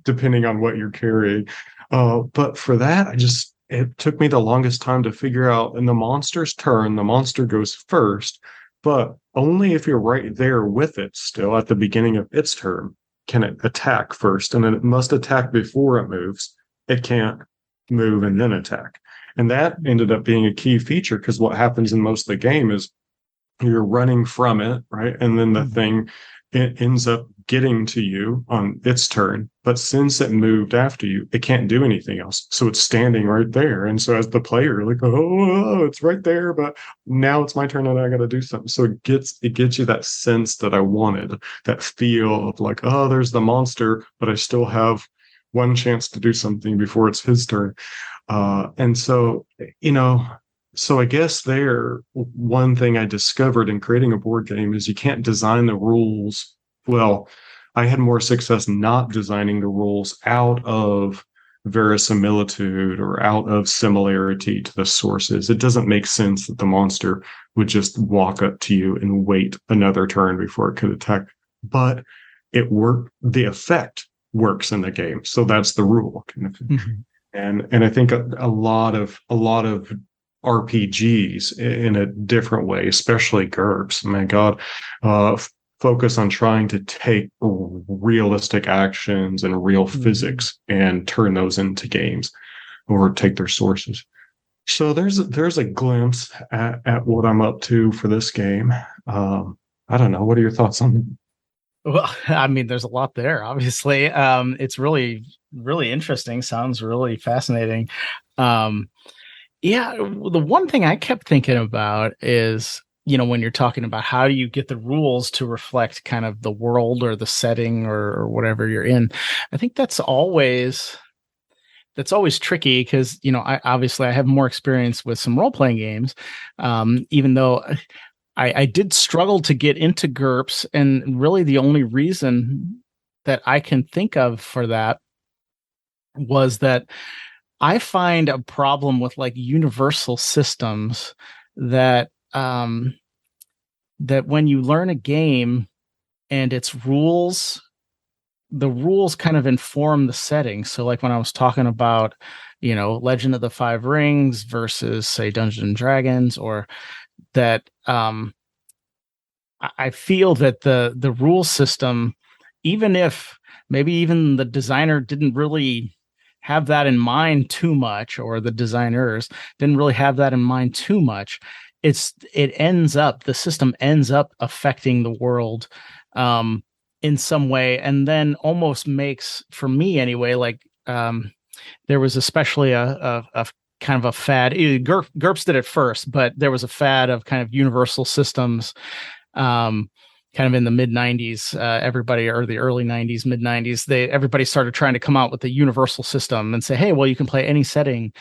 depending on what you're carrying. But for that, it took me the longest time to figure out, in the monster's turn, the monster goes first, but only if you're right there with it still at the beginning of its turn can it attack first. And then it must attack before it moves. It can't move and then attack. And that ended up being a key feature, because what happens in most of the game is you're running from it, right? And then the thing, it ends up getting to you on its turn. But since it moved after you, it can't do anything else. So it's standing right there. And so as the player, you're like, oh, it's right there, but now it's my turn and I got to do something. So it gets you that sense that I wanted, that feel of like, oh, there's the monster, but I still have one chance to do something before it's his turn. And so, so I guess one thing I discovered in creating a board game is you can't design the rules. Well, I had more success not designing the rules out of verisimilitude or out of similarity to the sources. It doesn't make sense that the monster would just walk up to you and wait another turn before it could attack. But it worked. The effect works in the game. So that's the rule. Mm-hmm. And I think a lot of RPGs in a different way, especially GURPS, my God, focus on trying to take realistic actions and real physics and turn those into games, or take their sources. So there's a glimpse at what I'm up to for this game. I don't know. What are your thoughts on it? Well, I mean, there's a lot there, obviously. It's really, really interesting. Sounds really fascinating. Yeah, the one thing I kept thinking about is, when you're talking about how do you get the rules to reflect kind of the world or the setting or whatever you're in, I think that's always tricky because, I have more experience with some role-playing games, even though I did struggle to get into GURPS, and really the only reason that I can think of for that was that I find a problem with like universal systems that that when you learn a game and its rules, the rules kind of inform the setting. So like when I was talking about, Legend of the Five Rings versus say Dungeons and Dragons, or that I feel that the rule system, even if maybe even the designer didn't really have that in mind too much, or the designers didn't really have that in mind too much, the system ends up affecting the world in some way, and then almost makes, for me anyway, like there was especially a kind of a fad. GURPS did it first, but there was a fad of kind of universal systems kind of in the mid 90s, everybody, or the early 90s, mid 90s, everybody started trying to come out with a universal system and say, hey, well, you can play any setting.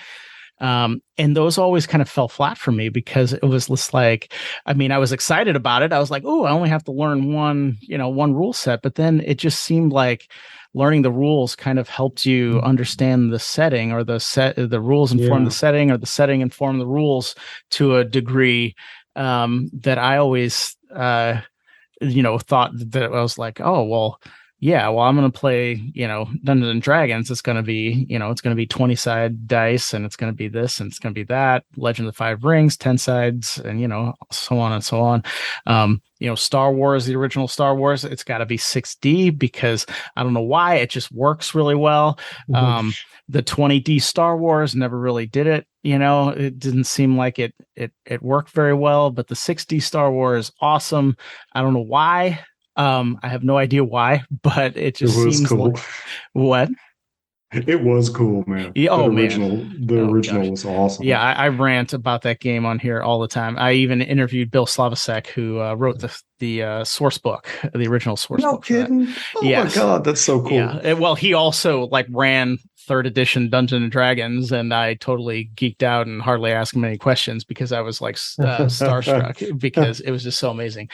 And those always kind of fell flat for me because it was just like, I mean, I was excited about it. I was like, oh, I only have to learn one rule set. But then it just seemed like learning the rules kind of helped you understand the setting, or the rules inform the setting, or the setting inform the rules to a degree that I always thought that I was like, oh, well, yeah, well, I'm going to play, Dungeons and Dragons. It's going to be, it's going to be 20-side dice, and it's going to be this, and it's going to be that. Legend of the Five Rings, 10 sides, and, so on and so on. Star Wars, the original Star Wars, it's got to be 6D because I don't know why, it just works really well. The 20D Star Wars never really did it. It didn't seem like it worked very well, but the 6D Star Wars, awesome. I don't know why. I have no idea why, but it just seems cool. Like, what? It was cool, man. The original was awesome. Yeah, I rant about that game on here all the time. I even interviewed Bill Slavacek, who wrote the source book, the original source book. No kidding. Oh my God, that's so cool. Yeah. Well, he also ran 3rd edition Dungeons and Dragons, and I totally geeked out and hardly asked him any questions because I was like starstruck because it was just so amazing.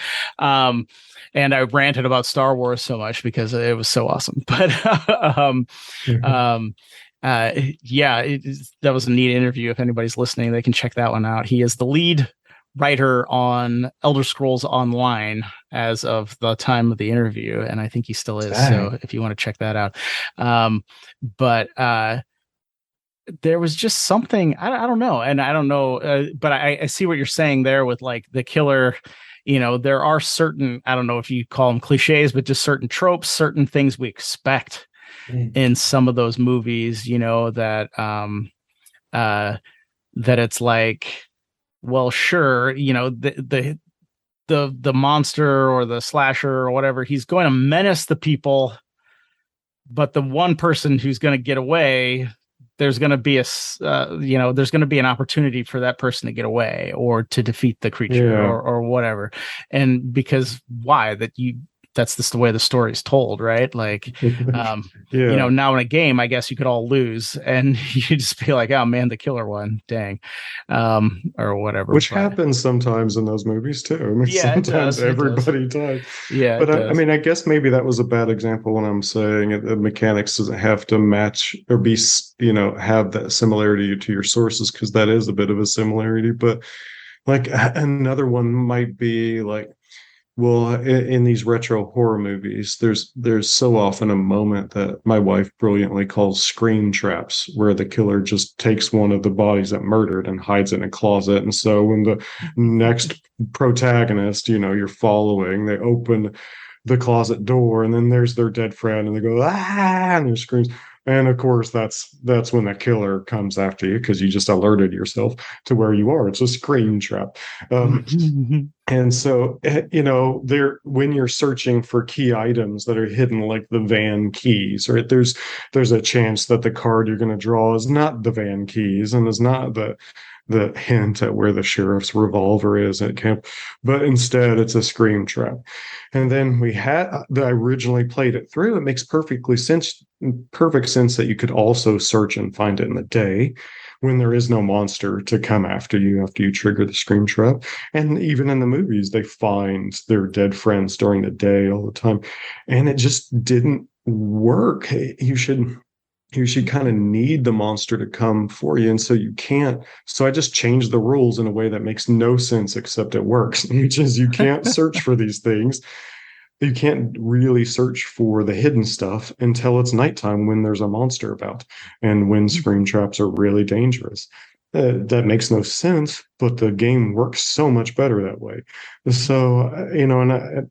And I ranted about Star Wars so much because it was so awesome. But that was a neat interview. If anybody's listening, they can check that one out. He is the lead writer on Elder Scrolls Online as of the time of the interview, and I think he still is. Dang. So if you want to check that out, but there was just something I don't know, and I don't know, but I see what you're saying there with like the killer. There are certain, I don't know if you call them cliches, but just certain tropes, certain things we expect in some of those movies, that it's like, well, sure, the monster or the slasher or whatever, he's going to menace the people, but the one person who's going to get away, there's going to be there's going to be an opportunity for that person to get away or to defeat the creature or whatever. And because that's just the way the story is told, right? Like, now in a game, I guess you could all lose and you just be like, oh man, the killer won, dang, or whatever. Which happens sometimes in those movies too. I mean, sometimes everybody does. Yeah, but I mean, I guess maybe that was a bad example when I'm saying the mechanics doesn't have to match or be, have that similarity to your sources, because that is a bit of a similarity. But like another one might be like, well, in these retro horror movies, there's so often a moment that my wife brilliantly calls scream traps, where the killer just takes one of the bodies that murdered and hides it in a closet. And so when the next protagonist, you're following, they open the closet door and then there's their dead friend and they go, ah, and there's screams. And of course, that's when the killer comes after you because you just alerted yourself to where you are. It's a scream trap. And so, when you're searching for key items that are hidden, like the van keys, right? There's a chance that the card you're going to draw is not the van keys and is not the hint at where the sheriff's revolver is at camp, but instead it's a scream trap. And then I originally played it through. It makes perfect sense that you could also search and find it in the day when there is no monster to come after you trigger the scream trap. And even in the movies, they find their dead friends during the day all the time. And it just didn't work. You should kind of need the monster to come for you. And so you can't. So I just changed the rules in a way that makes no sense, except it works, which is you can't search for these things. You can't really search for the hidden stuff until it's nighttime when there's a monster about and when scream traps are really dangerous. That makes no sense, but the game works so much better that way. So, and I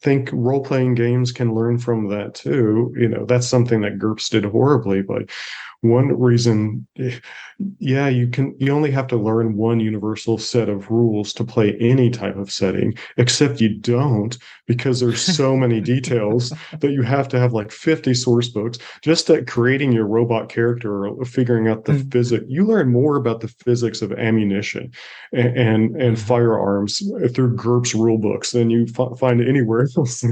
think role-playing games can learn from that too. That's something that GURPS did horribly, but one reason, you only have to learn one universal set of rules to play any type of setting, except you don't, because there's so many details that you have to have like 50 source books just at creating your robot character or figuring out the physics. You learn more about the physics of ammunition ammunition and firearms through GURPS rule books than you find anywhere else.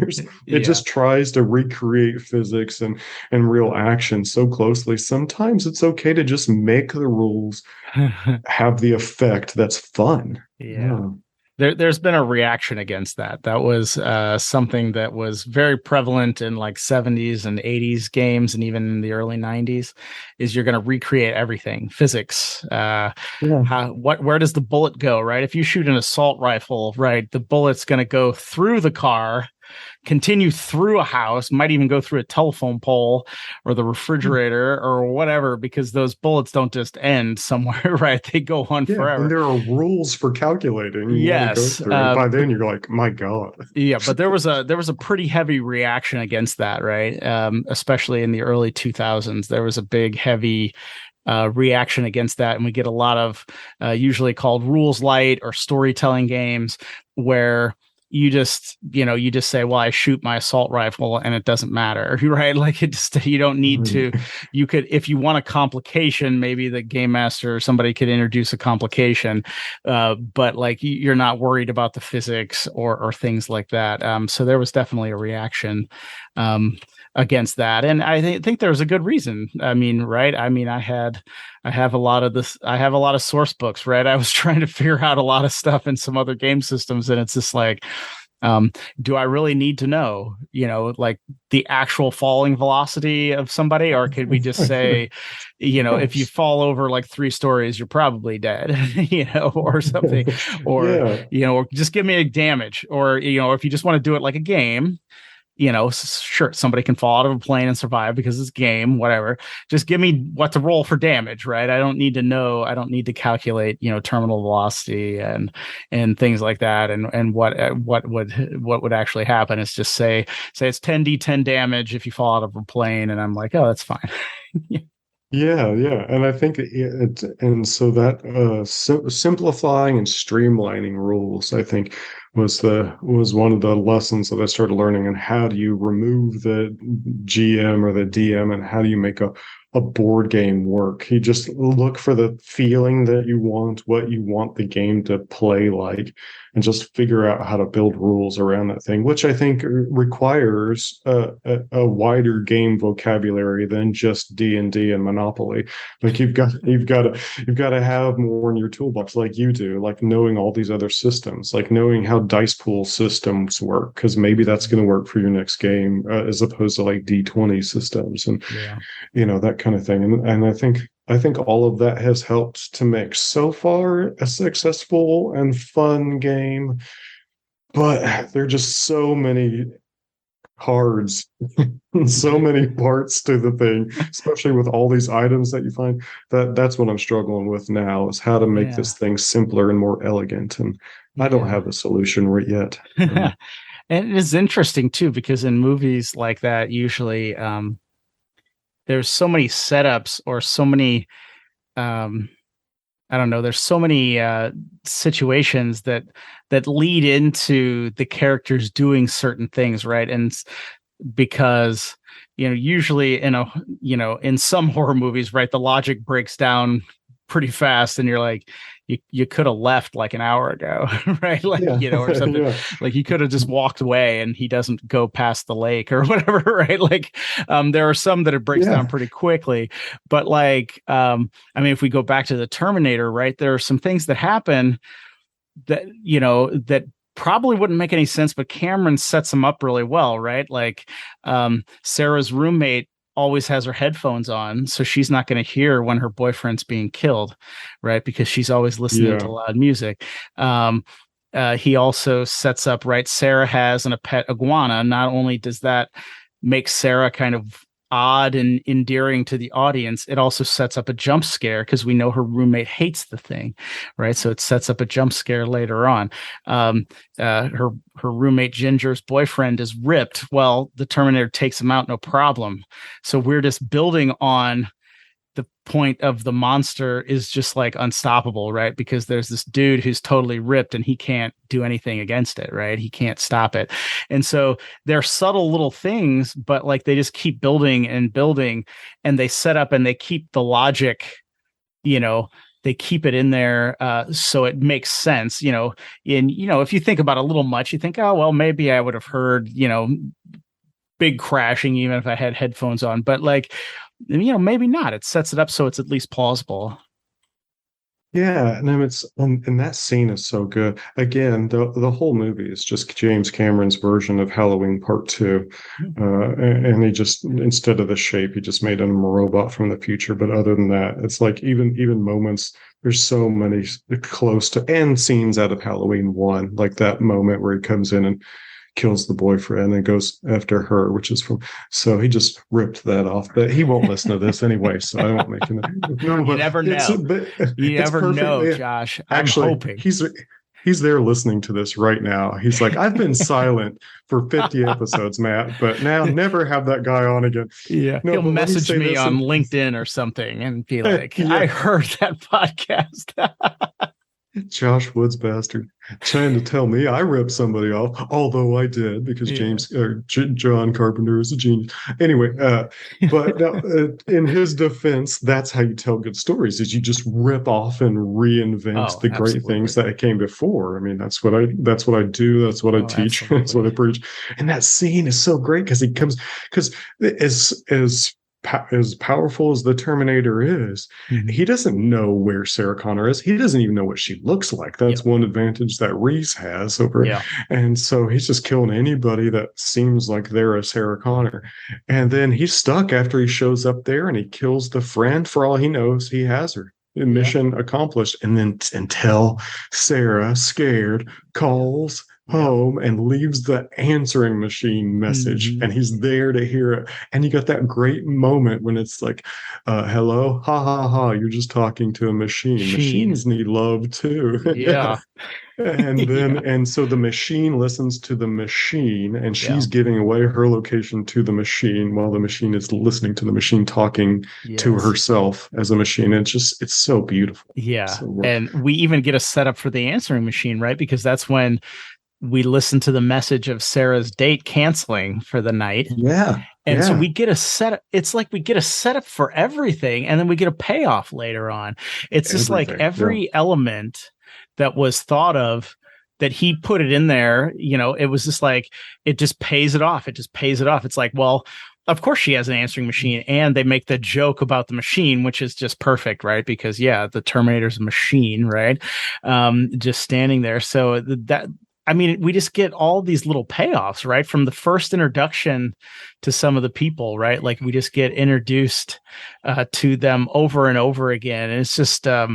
It just tries to recreate physics and real action so closely. Sometimes it's okay to just make the rules have the effect that's fun. Yeah. There's been a reaction against that. That was something that was very prevalent in like 70s and 80s games, and even in the early 90s, is you're going to recreate everything, physics. Where does the bullet go, right? If you shoot an assault rifle, right, the bullet's going to go through the car, continue through a house, might even go through a telephone pole or the refrigerator or whatever, because those bullets don't just end somewhere, right? They go on forever. And there are rules for calculating. Yes. By then you're like, my God. Yeah, but there was a pretty heavy reaction against that, right? Especially in the early 2000s, there was a big, heavy reaction against that, and we get a lot of usually called rules light or storytelling games where you just say, well, I shoot my assault rifle and it doesn't matter, right? Like you don't need to, you could, if you want a complication, maybe the game master or somebody could introduce a complication, but like you're not worried about the physics or things like that. So there was definitely a reaction against that. And I think there was a good reason. I mean, right. I mean, I have a lot of source books, right? I was trying to figure out a lot of stuff in some other game systems, and it's just like, do I really need to know, like the actual falling velocity of somebody, or could we just say, if you fall over like 3 stories, you're probably dead, or something, or, or just give me a damage, or, if you just want to do it like a game, sure, somebody can fall out of a plane and survive because it's a game, whatever. Just give me what to roll for damage, right? I don't need to know. I don't need to calculate, terminal velocity and things like that. And what would actually happen is just say it's 10d10 damage if you fall out of a plane, and I'm like, oh, that's fine. Yeah, and I think so that simplifying and streamlining rules, I think, was one of the lessons that I started learning. And how do you remove the GM or the DM, and how do you make a board game work? You just look for the feeling that you want, what you want the game to play like, and just figure out how to build rules around that thing, which I think requires a wider game vocabulary than just D&D and Monopoly. Like you've got to have more in your toolbox, like you do, like knowing all these other systems, like knowing how dice pool systems work, because maybe that's going to work for your next game, as opposed to like D20 systems and that kind of thing. And I think all of that has helped to make so far a successful and fun game. But there are just so many cards, so many parts to the thing, especially with all these items that you find. That's what I'm struggling with now, is how to make this thing simpler and more elegant. And I don't have a solution yet. And it is interesting too, because in movies like that, usually there's so many setups, or so many, I don't know, there's so many situations that lead into the characters doing certain things, right? And because, usually in some horror movies, right, the logic breaks down pretty fast, and you're like, you could have left like an hour ago, right? Like, or something. Like you could have just walked away and he doesn't go past the lake or whatever, right? Like, there are some that it breaks down pretty quickly, but like, I mean, if we go back to the Terminator, right, there are some things that happen that, that probably wouldn't make any sense, but Cameron sets them up really well, right? Like, Sarah's roommate always has her headphones on, so she's not going to hear when her boyfriend's being killed, right? Because she's always listening to loud music. He also sets up, right, Sarah has a pet iguana. Not only does that make Sarah kind of odd and endearing to the audience, it also sets up a jump scare, because we know her roommate hates the thing, right? So it sets up a jump scare later on. Her roommate Ginger's boyfriend is ripped. Well, the Terminator takes him out, no problem. So we're just building on the point of the monster is just like unstoppable, right? Because there's this dude who's totally ripped and he can't do anything against it, right? He can't stop it. And so they're subtle little things, but like they just keep building and building, and they set up and they keep the logic, they keep it in there so it makes sense, if you think about it a little much, you think, oh, well, maybe I would have heard, big crashing even if I had headphones on, but like, maybe not. It sets it up so it's at least plausible. Yeah, and that scene is so good. Again, the whole movie is just James Cameron's version of Halloween Part 2. And he just, instead of the shape, he just made him a robot from the future. But other than that, it's like even moments, there's so many close to end scenes out of Halloween 1, like that moment where he comes in and kills the boyfriend and goes after her, so he just ripped that off. But he won't listen to this anyway, so I won't make him. No, you never know. You never know, Josh. Actually, I'm hoping he's there listening to this right now. He's like, I've been silent for 50 episodes, Matt, but now never have that guy on again. Yeah, he'll message me on LinkedIn or something and be like, yeah. I heard that podcast. Josh Woods bastard trying to tell me I ripped somebody off, although I did, because John Carpenter is a genius. Anyway, but in his defense, that's how you tell good stories: is you just rip off and reinvent the great things that came before. I mean, that's what I do. That's what I teach. Absolutely. That's what I preach. And that scene is so great because as powerful as the Terminator is, he doesn't know where Sarah Connor is. He doesn't even know what she looks like. That's one advantage that Reese has over. Yeah. And so he's just killing anybody that seems like they're a Sarah Connor. And then he's stuck after he shows up there and he kills the friend. For all he knows, he has her. Mission accomplished. And then until Sarah, scared, calls home and leaves the answering machine message, and he's there to hear it. And you got that great moment when it's like, hello, ha ha ha, you're just talking to a machine. Machines need love too. Yeah. And then and so the machine listens to the machine, and she's giving away her location to the machine while the machine is listening to the machine talking to herself as a machine. It's so beautiful. Yeah. And we even get a setup for the answering machine, right? Because that's when we listen to the message of Sarah's date canceling for the night. Yeah. And so we get a setup. It's like we get a setup for everything, and then we get a payoff later on. It's just like every element that was thought of that he put it in there, it was just like, it just pays it off. It's like, well, of course she has an answering machine, and they make the joke about the machine, which is just perfect, right? Because the Terminator's a machine, right? Just standing there. So we just get all these little payoffs, right? From the first introduction to some of the people, right? Like we just get introduced to them over and over again. And it's just, I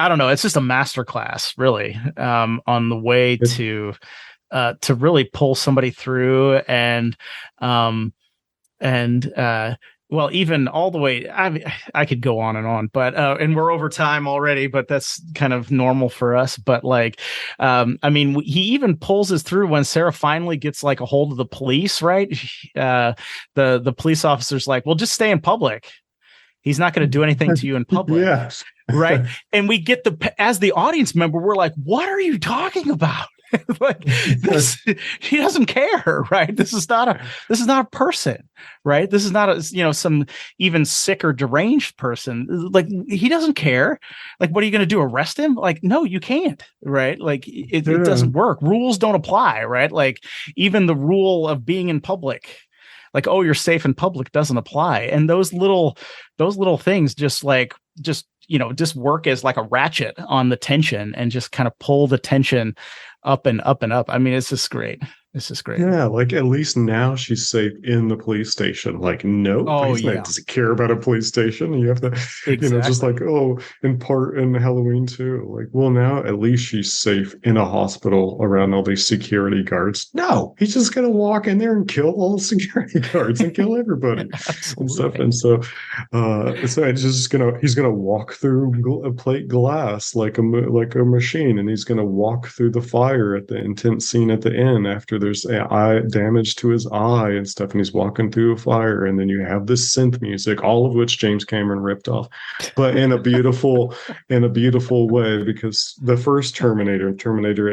don't know, it's just a masterclass, really, on the way to really pull somebody through well, even all the way, I could go on, but, and we're over time already, but that's kind of normal for us. But like, he even pulls us through when Sarah finally gets like a hold of the police, right? The police officer's like, well, just stay in public. He's not going to do anything to you in public. Yeah. Right. And we get as the audience member, we're like, what are you talking about? Like this, he doesn't care, right? This is not a person, right? This is not some even sick or deranged person. Like he doesn't care. Like, what are you going to do? Arrest him? Like, no, you can't, right? Like it doesn't work. Rules don't apply, right? Like even the rule of being in public, like, oh, you're safe in public, doesn't apply. And those little things just work as like a ratchet on the tension and just kind of pull the tension up and up and up. I mean, it's just great. Yeah, like at least now she's safe in the police station. Like, no, doesn't care about a police station. You have to, just like, in Halloween too. Like, well, now at least she's safe in a hospital around all these security guards. No, he's just gonna walk in there and kill all the security guards and kill everybody and stuff. And so he's gonna walk through a plate glass like a machine, and he's gonna walk through the fire at the intense scene at the end after there's eye damage to his eye and stuff, and he's walking through a fire, and then you have this synth music, all of which James Cameron ripped off, but in a beautiful way, because the first Terminator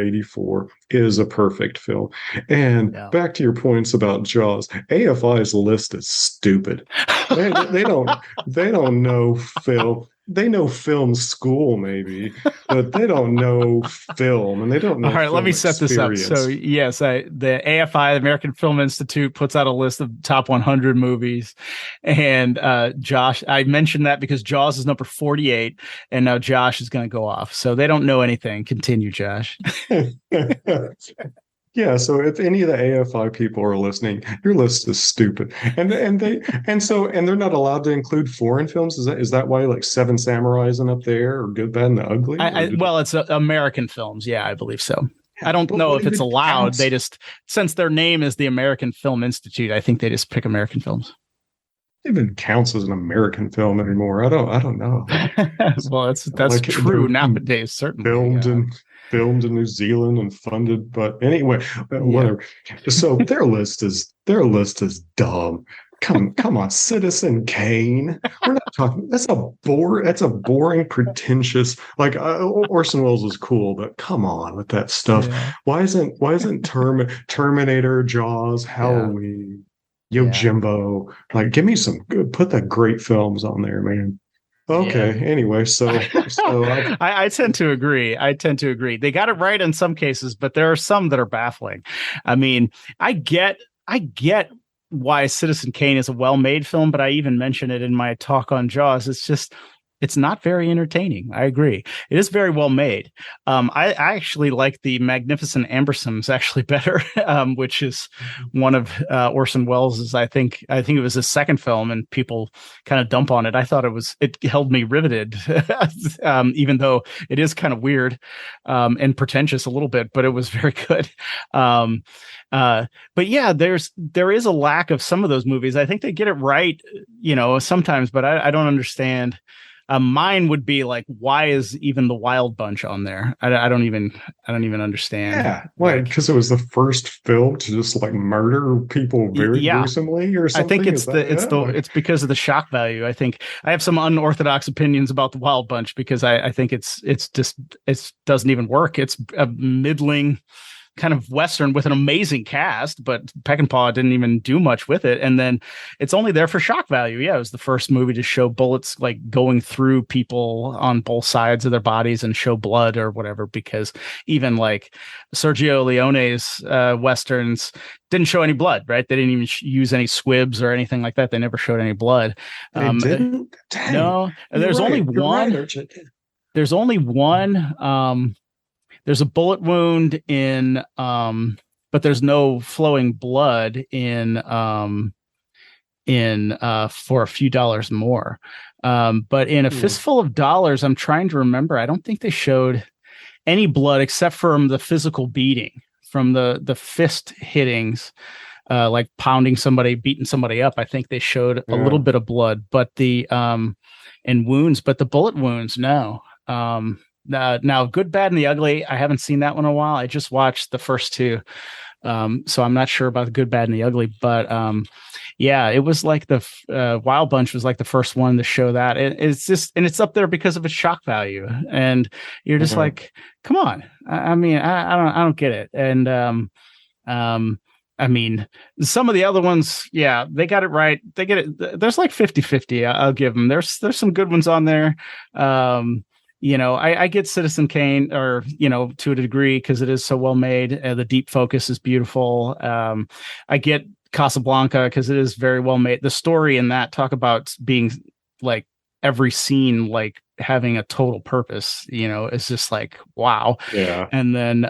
84 is a perfect film. And back to your points about Jaws, AFI's list is stupid. They don't know film. they know film school maybe, but they don't know film, and they don't know. All right, let film me set this up. So experience. yes, the AFI, the American Film Institute, puts out a list of top 100 movies, and Josh, I mentioned that because Jaws is number 48, and now Josh is going to go off. So they don't know anything. Continue, Josh. Yeah, so if any of the AFI people are listening, your list is stupid, and they're not allowed to include foreign films. Is that why like Seven Samurai isn't up there, or Good, Bad, and the Ugly? Well, it's American films. Yeah, I believe so. Yeah, I don't but know what if it's even allowed. counts? They just, since their name is the American Film Institute, I think they just pick American films. Even counts as an American film anymore. I don't know. Well, that's Like true they're nowadays, certainly. filmed Yeah. in filmed in New Zealand and funded, but anyway, Yeah. whatever. So their list is dumb. Come on, Citizen Kane. We're not talking. That's a boring, pretentious. Like Orson Welles is cool, but come on with that stuff. Yeah. Why isn't Terminator, Jaws, Yeah. Halloween, Yeah. Yojimbo? Like, give me some good. Put the great films on there, man. Okay. Yeah. Anyway, so I tend to agree. They got it right in some cases, but there are some that are baffling. I mean, I get why Citizen Kane is a well-made film, but I even mentioned it in my talk on Jaws. It's not very entertaining. I agree. It is very well made. I actually like the Magnificent Ambersons actually better, which is one of Orson Welles's. I think it was his second film, and people kind of dump on it. I thought it held me riveted, even though it is kind of weird and pretentious a little bit, but it was very good. But yeah, there is a lack of some of those movies. I think they get it right, sometimes, but I don't understand. Mine would be like, why is even the Wild Bunch on there? I don't even understand. yeah, why? Because it was the first film to just like murder people very gruesomely, or something. I think it's because of the shock value. I think I have some unorthodox opinions about the Wild Bunch because I think it doesn't even work. It's a middling kind of Western with an amazing cast, but Peckinpah didn't even do much with it. And then it's only there for shock value. Yeah, it was the first movie to show bullets like going through people on both sides of their bodies and show blood or whatever, because even like Sergio Leone's Westerns didn't show any blood, right? They didn't even use any squibs or anything like that. They never showed any blood. They didn't? Dang, no, there's only one. There's only one. There's a bullet wound in, but there's no flowing blood in for a few dollars more. But in A Fistful of Dollars, I'm trying to remember. I don't think they showed any blood except from the physical beating, from the fist hittings, like pounding somebody, beating somebody up. I think they showed a little bit of blood, but and wounds, but the bullet wounds, no. Now, Good, Bad, and the Ugly, I haven't seen that one in a while. I just watched the first two, so I'm not sure about the Good, Bad, and the Ugly. But yeah, it was like the Wild Bunch was like the first one to show that. It's just, and it's up there because of its shock value, and you're just like, come on. I mean, I don't get it. And I mean, some of the other ones, yeah, they got it right. They get it. There's like 50-50. I'll give them. There's some good ones on there. I get Citizen Kane, or, to a degree, because it is so well made. The deep focus is beautiful. I get Casablanca because it is very well made. The story in that, talk about being like every scene, like having a total purpose, it's just like, wow. Yeah. And then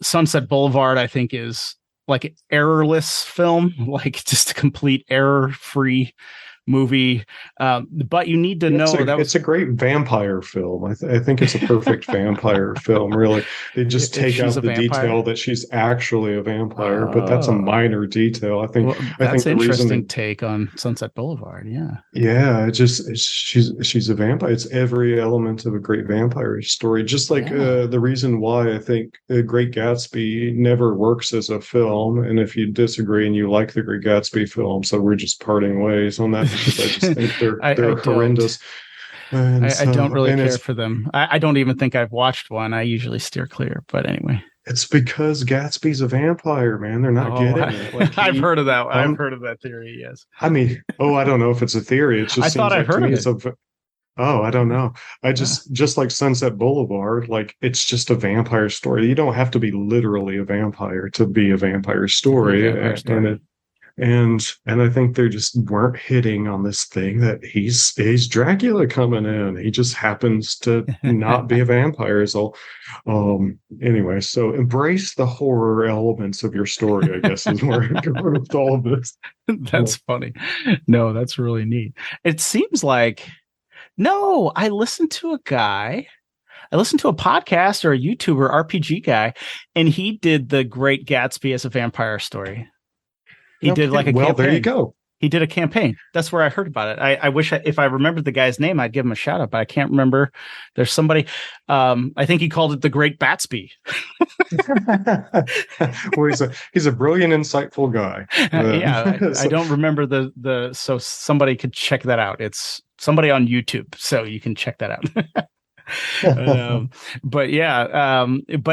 Sunset Boulevard, I think, is like an errorless film, like just a complete error-free movie, but you need to know that it's a great vampire film. I think it's a perfect vampire film. Really, they just take out the detail that she's actually a vampire, but that's a minor detail. I think that's an interesting take on Sunset Boulevard. Yeah, she's a vampire. It's every element of a great vampire story. Just like the reason why I think The Great Gatsby never works as a film. And if you disagree and you like The Great Gatsby film, so we're just parting ways on that. I just think they're horrendous. I don't really care for them. I don't even think I've watched one. I usually steer clear. But anyway, it's because Gatsby's a vampire, man. They're not getting it. Like I've heard of that. I've heard of that theory. Yes. I mean, I don't know if it's a theory. It just I thought I heard of it. Oh, I don't know. I just like Sunset Boulevard, like it's just a vampire story. You don't have to be literally a vampire to be a vampire To be a story. vampire story. And I think they just weren't hitting on this thing that he's Dracula coming in. He just happens to not be a vampire. So anyway, so embrace the horror elements of your story, I guess, is where I'm going with all of this. That's funny. No, that's really neat. It seems like no, I listened to a guy. I listened to a podcast or a YouTuber RPG guy, and he did The Great Gatsby as a vampire story. He did like a campaign. There you go. He did a campaign. That's where I heard about it. I wish if I remembered the guy's name, I'd give him a shout out, but I can't remember. There's somebody. I think he called it The Great Batsby. Well, he's a brilliant, insightful guy. I don't remember the. So somebody could check that out. It's somebody on YouTube, so you can check that out. But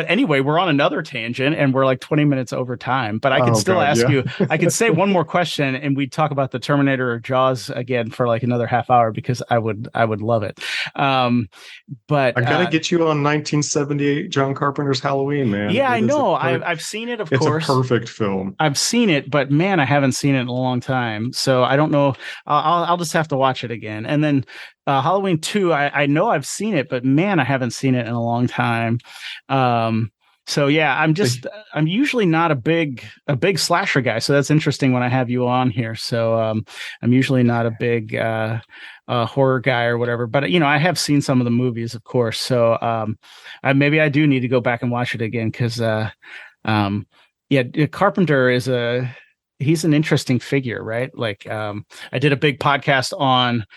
anyway, we're on another tangent and we're like 20 minutes over time, but I can still ask you, I could say one more question and we'd talk about the Terminator or Jaws again for like another half hour because I would love it. But I gotta get you on 1978 John Carpenter's Halloween, man. Yeah, I know. I've seen it, of course. It's a perfect film. I've seen it, but man, I haven't seen it in a long time. So I don't know. I'll just have to watch it again. And then Halloween 2, I know I've seen it, but man, I haven't seen it in a long time. So yeah, I'm usually not a big slasher guy. So that's interesting when I have you on here. So I'm usually not a big horror guy or whatever, but I have seen some of the movies, of course. So maybe I do need to go back and watch it again because Carpenter he's an interesting figure, right? Like I did a big podcast on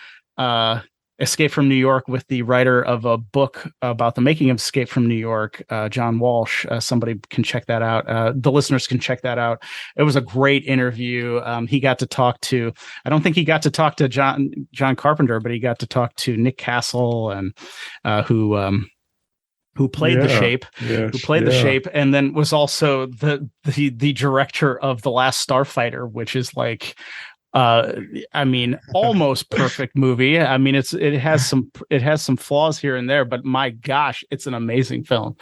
Escape from New York with the writer of a book about the making of Escape from New York, John Walsh. Somebody can check that out. The listeners can check that out. It was a great interview. He got to talk to, I don't think he got to talk to John Carpenter, but he got to talk to Nick Castle and who played the Shape, the Shape, and then was also the director of The Last Starfighter, which is like, almost perfect movie. I mean, it has some flaws here and there, but my gosh, it's an amazing film.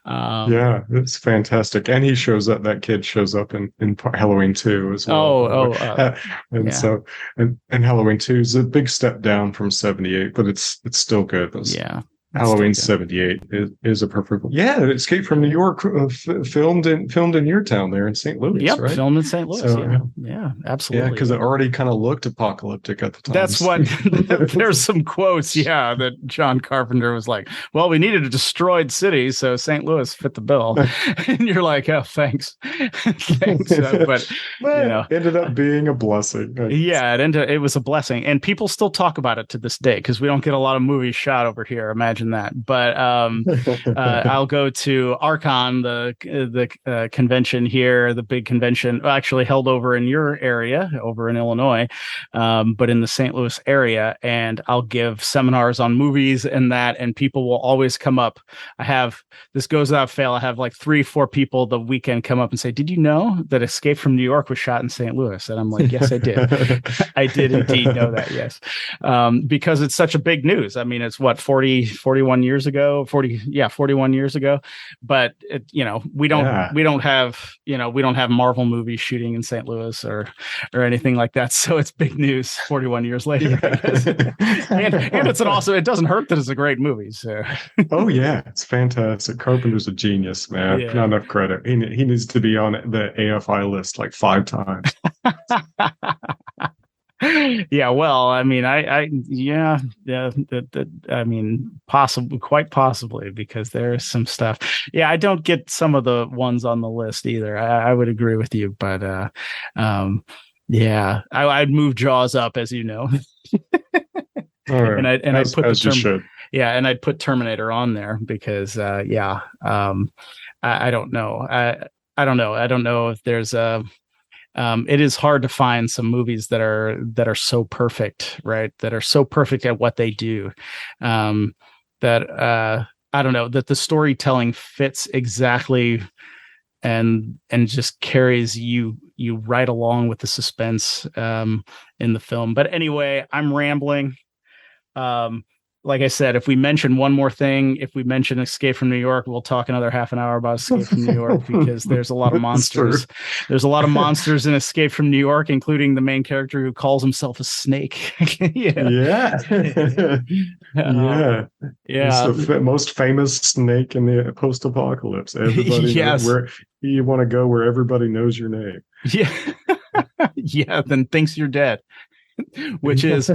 It's fantastic. And that kid shows up in Halloween 2 as well. And Halloween 2 is a big step down from 78, but it's still good. Halloween 78 is a perfect. Yeah, Escape from New York, filmed in your town there in St. Louis. Yep, right? Filmed in St. Louis. So, yeah, absolutely. Yeah, because it already kind of looked apocalyptic at the time. That's what. There's some quotes, that John Carpenter was like, "Well, we needed a destroyed city, so St. Louis fit the bill." And you're like, "Oh, thanks, thanks." But ended up being a blessing. It was a blessing, and people still talk about it to this day because we don't get a lot of movies shot over here. Imagine that. But I'll go to Archon, the convention here, the big convention actually held over in your area, over in Illinois, but in the St. Louis area, and I'll give seminars on movies and people will always come up. This goes without fail, I have like 3-4 people the weekend come up and say, "Did you know that Escape from New York was shot in St. Louis?" And I'm like, "Yes, I did." I did indeed know that, yes. Because it's such a big news. I mean, it's what, 41 years ago, 41 years ago. But we don't have Marvel movies shooting in St. Louis or anything like that. So it's big news 41 years later. and it's it doesn't hurt that it's a great movie. So oh yeah, it's fantastic. Carpenter's a genius, man. Not enough credit. He needs to be on the AFI list like 5 times. Yeah, well, I mean, quite possibly, because there's some stuff. Yeah, I don't get some of the ones on the list either. I would agree with you, but I'd move Jaws up, as you know. All right. and I'd put Terminator on there because I don't know. I don't know if there's it is hard to find some movies that are so perfect, right? That are so perfect at what they do. That I don't know, that the storytelling fits exactly and just carries you right along with the suspense in the film. But anyway, I'm rambling. like I said, if we mention one more thing, if we mention Escape from New York, we'll talk another half an hour about Escape from New York, because there's a lot of monsters. There's a lot of monsters in Escape from New York, including the main character who calls himself a snake. Yeah. Yeah. It's the most famous snake in the post-apocalypse. Everybody knows where you want to go, where everybody knows your name. Yeah. Yeah, then thinks you're dead. which is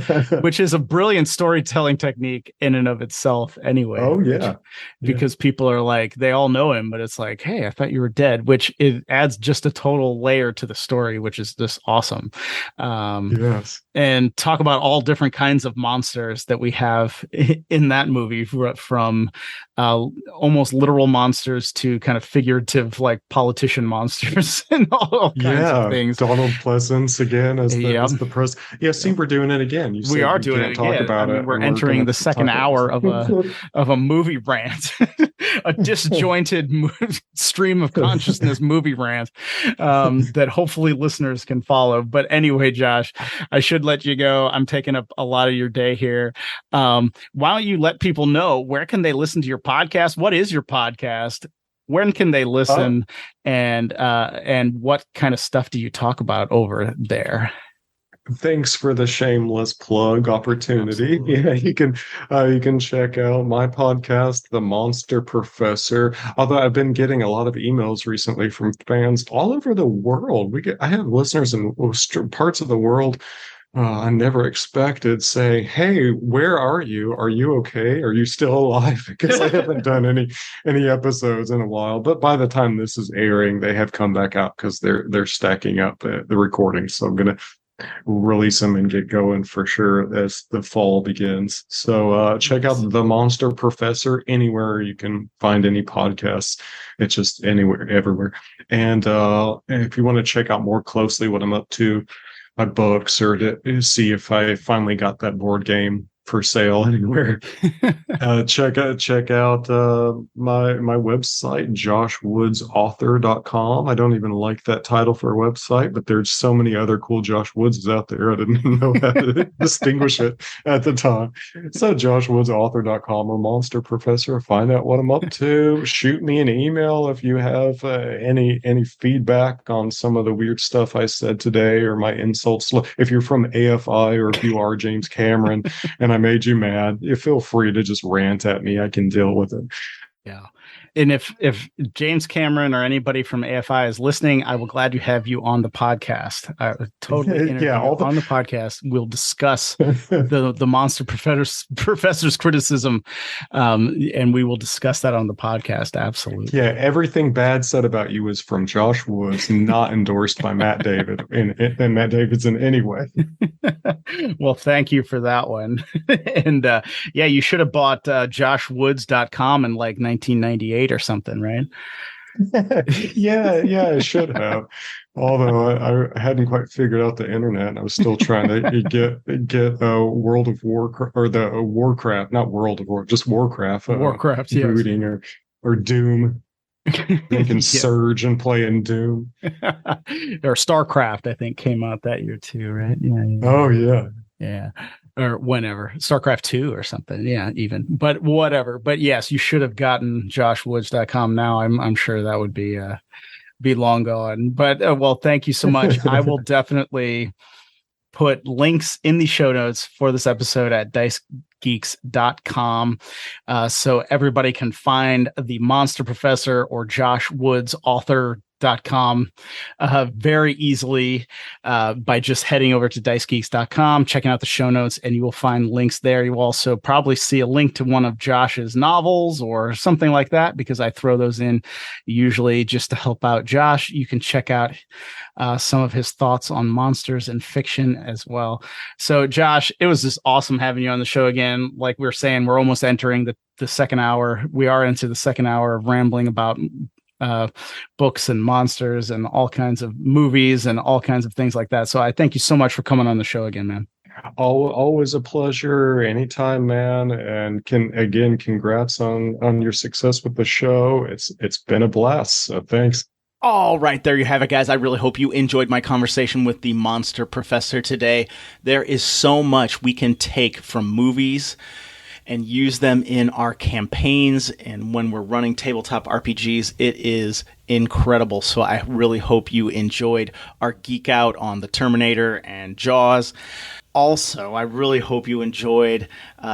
a brilliant storytelling technique in and of itself anyway. Oh yeah. Because people are like, they all know him, but it's like, hey, I thought you were dead, which it adds just a total layer to the story, which is just awesome. Yes. And talk about all different kinds of monsters that we have in that movie, from almost literal monsters to kind of figurative, like politician monsters and all kinds of things. Donald Pleasance again as the president. Yeah, see, we're doing it again. We are doing it again. We're entering the second hour of a movie rant, a disjointed stream of consciousness movie rant that hopefully listeners can follow. But anyway, Josh, I should let you go. I'm taking up a lot of your day here. Why don't you let people know, where can they listen to your podcast? What is your podcast? When can they listen? And what kind of stuff do you talk about over there? Thanks for the shameless plug opportunity. Absolutely. Yeah, you can check out my podcast, The Monster Professor. Although I've been getting a lot of emails recently from fans all over the world. I have listeners in parts of the world I never expected, say, "Hey, where are you? Are you okay? Are you still alive?" Because I haven't done any episodes in a while. But by the time this is airing, they have come back out because they're stacking up the recordings. So I'm gonna release them and get going for sure as the fall begins. So check out The Monster Professor anywhere you can find any podcasts. It's just anywhere, everywhere. And if you want to check out more closely what I'm up to, my books, or to see if I finally got that board game for sale anywhere, check out my website, joshwoodsauthor.com. I don't even like that title for a website, but there's so many other cool Josh Woodses out there. I didn't know how to distinguish it at the time. So joshwoodsauthor.com or Monster Professor. Find out what I'm up to. Shoot me an email if you have any feedback on some of the weird stuff I said today, or my insults. If you're from AFI, or if you are James Cameron and I made you mad, you feel free to just rant at me. I can deal with it. Yeah. And if James Cameron or anybody from AFI is listening, I will glad to have you on the podcast. Totally on the podcast. We'll discuss the Monster Professor's criticism, and we will discuss that on the podcast. Absolutely. Yeah, everything bad said about you is from Josh Woods, not endorsed by Matt David and Matt David's in any way. Well, thank you for that one. And you should have bought joshwoods.com in like 1998 or something, right? yeah, I should have. Although I hadn't quite figured out the internet. I was still trying to get World of Warcraft, or the Warcraft, not World of War, just Warcraft. Warcraft, yes. Booting or Doom. They can surge and play in Doom. Or StarCraft, I think, came out that year too, right? Yeah. Oh yeah. Yeah. Or whenever, StarCraft 2 or something. Yeah, even. But whatever. But yes, you should have gotten joshwoods.com now. I'm sure that would be long gone. But well, thank you so much. I will definitely put links in the show notes for this episode at dicegeeks.com, so everybody can find the Monster Professor or Josh Woods author.com very easily by just heading over to dicegeeks.com, checking out the show notes, and you will find links there. You will also probably see a link to one of Josh's novels or something like that, because I throw those in usually just to help out Josh. You can check out some of his thoughts on monsters and fiction as well. So Josh, it was just awesome having you on the show again. Like we were saying, we're almost entering the second hour. We are into the second hour of rambling about books and monsters and all kinds of movies and all kinds of things like that. So I thank you so much for coming on the show again, man. Always a pleasure. Anytime, man. And congrats on your success with the show. It's been a blast. So thanks. All right, there you have it, guys. I really hope you enjoyed my conversation with the Monster Professor today. There is so much we can take from movies and use them in our campaigns. And when we're running tabletop RPGs, it is incredible. So I really hope you enjoyed our geek out on the Terminator and Jaws. Also, I really hope you enjoyed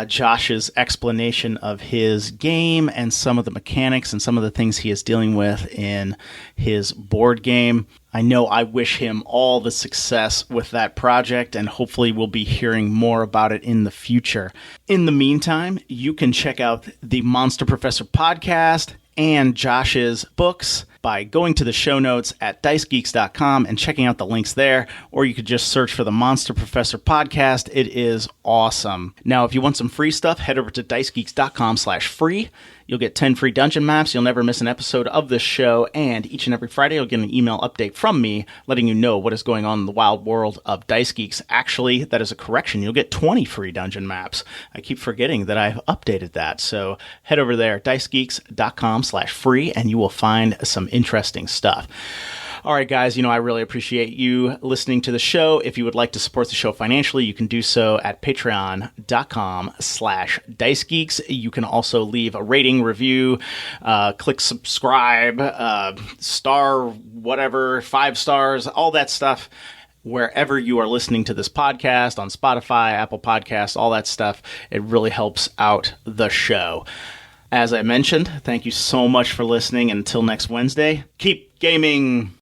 Josh's explanation of his game and some of the mechanics and some of the things he is dealing with in his board game. I know I wish him all the success with that project, and hopefully we'll be hearing more about it in the future. In the meantime, you can check out the Monster Professor podcast and Josh's books by going to the show notes at dicegeeks.com and checking out the links there, or you could just search for the Monster Professor podcast. It is awesome. Now, if you want some free stuff, head over to dicegeeks.com/free. You'll get 10 free dungeon maps. You'll never miss an episode of this show. And each and every Friday, you'll get an email update from me letting you know what is going on in the wild world of Dice Geeks. Actually, that is a correction. You'll get 20 free dungeon maps. I keep forgetting that I've updated that. So head over there, dicegeeks.com/free, and you will find some interesting stuff. All right, guys, I really appreciate you listening to the show. If you would like to support the show financially, you can do so at patreon.com/dicegeeks. You can also leave a rating, review, click subscribe, star, whatever, 5 stars, all that stuff. Wherever you are listening to this podcast, on Spotify, Apple Podcasts, all that stuff, it really helps out the show. As I mentioned, thank you so much for listening. Until next Wednesday, keep gaming.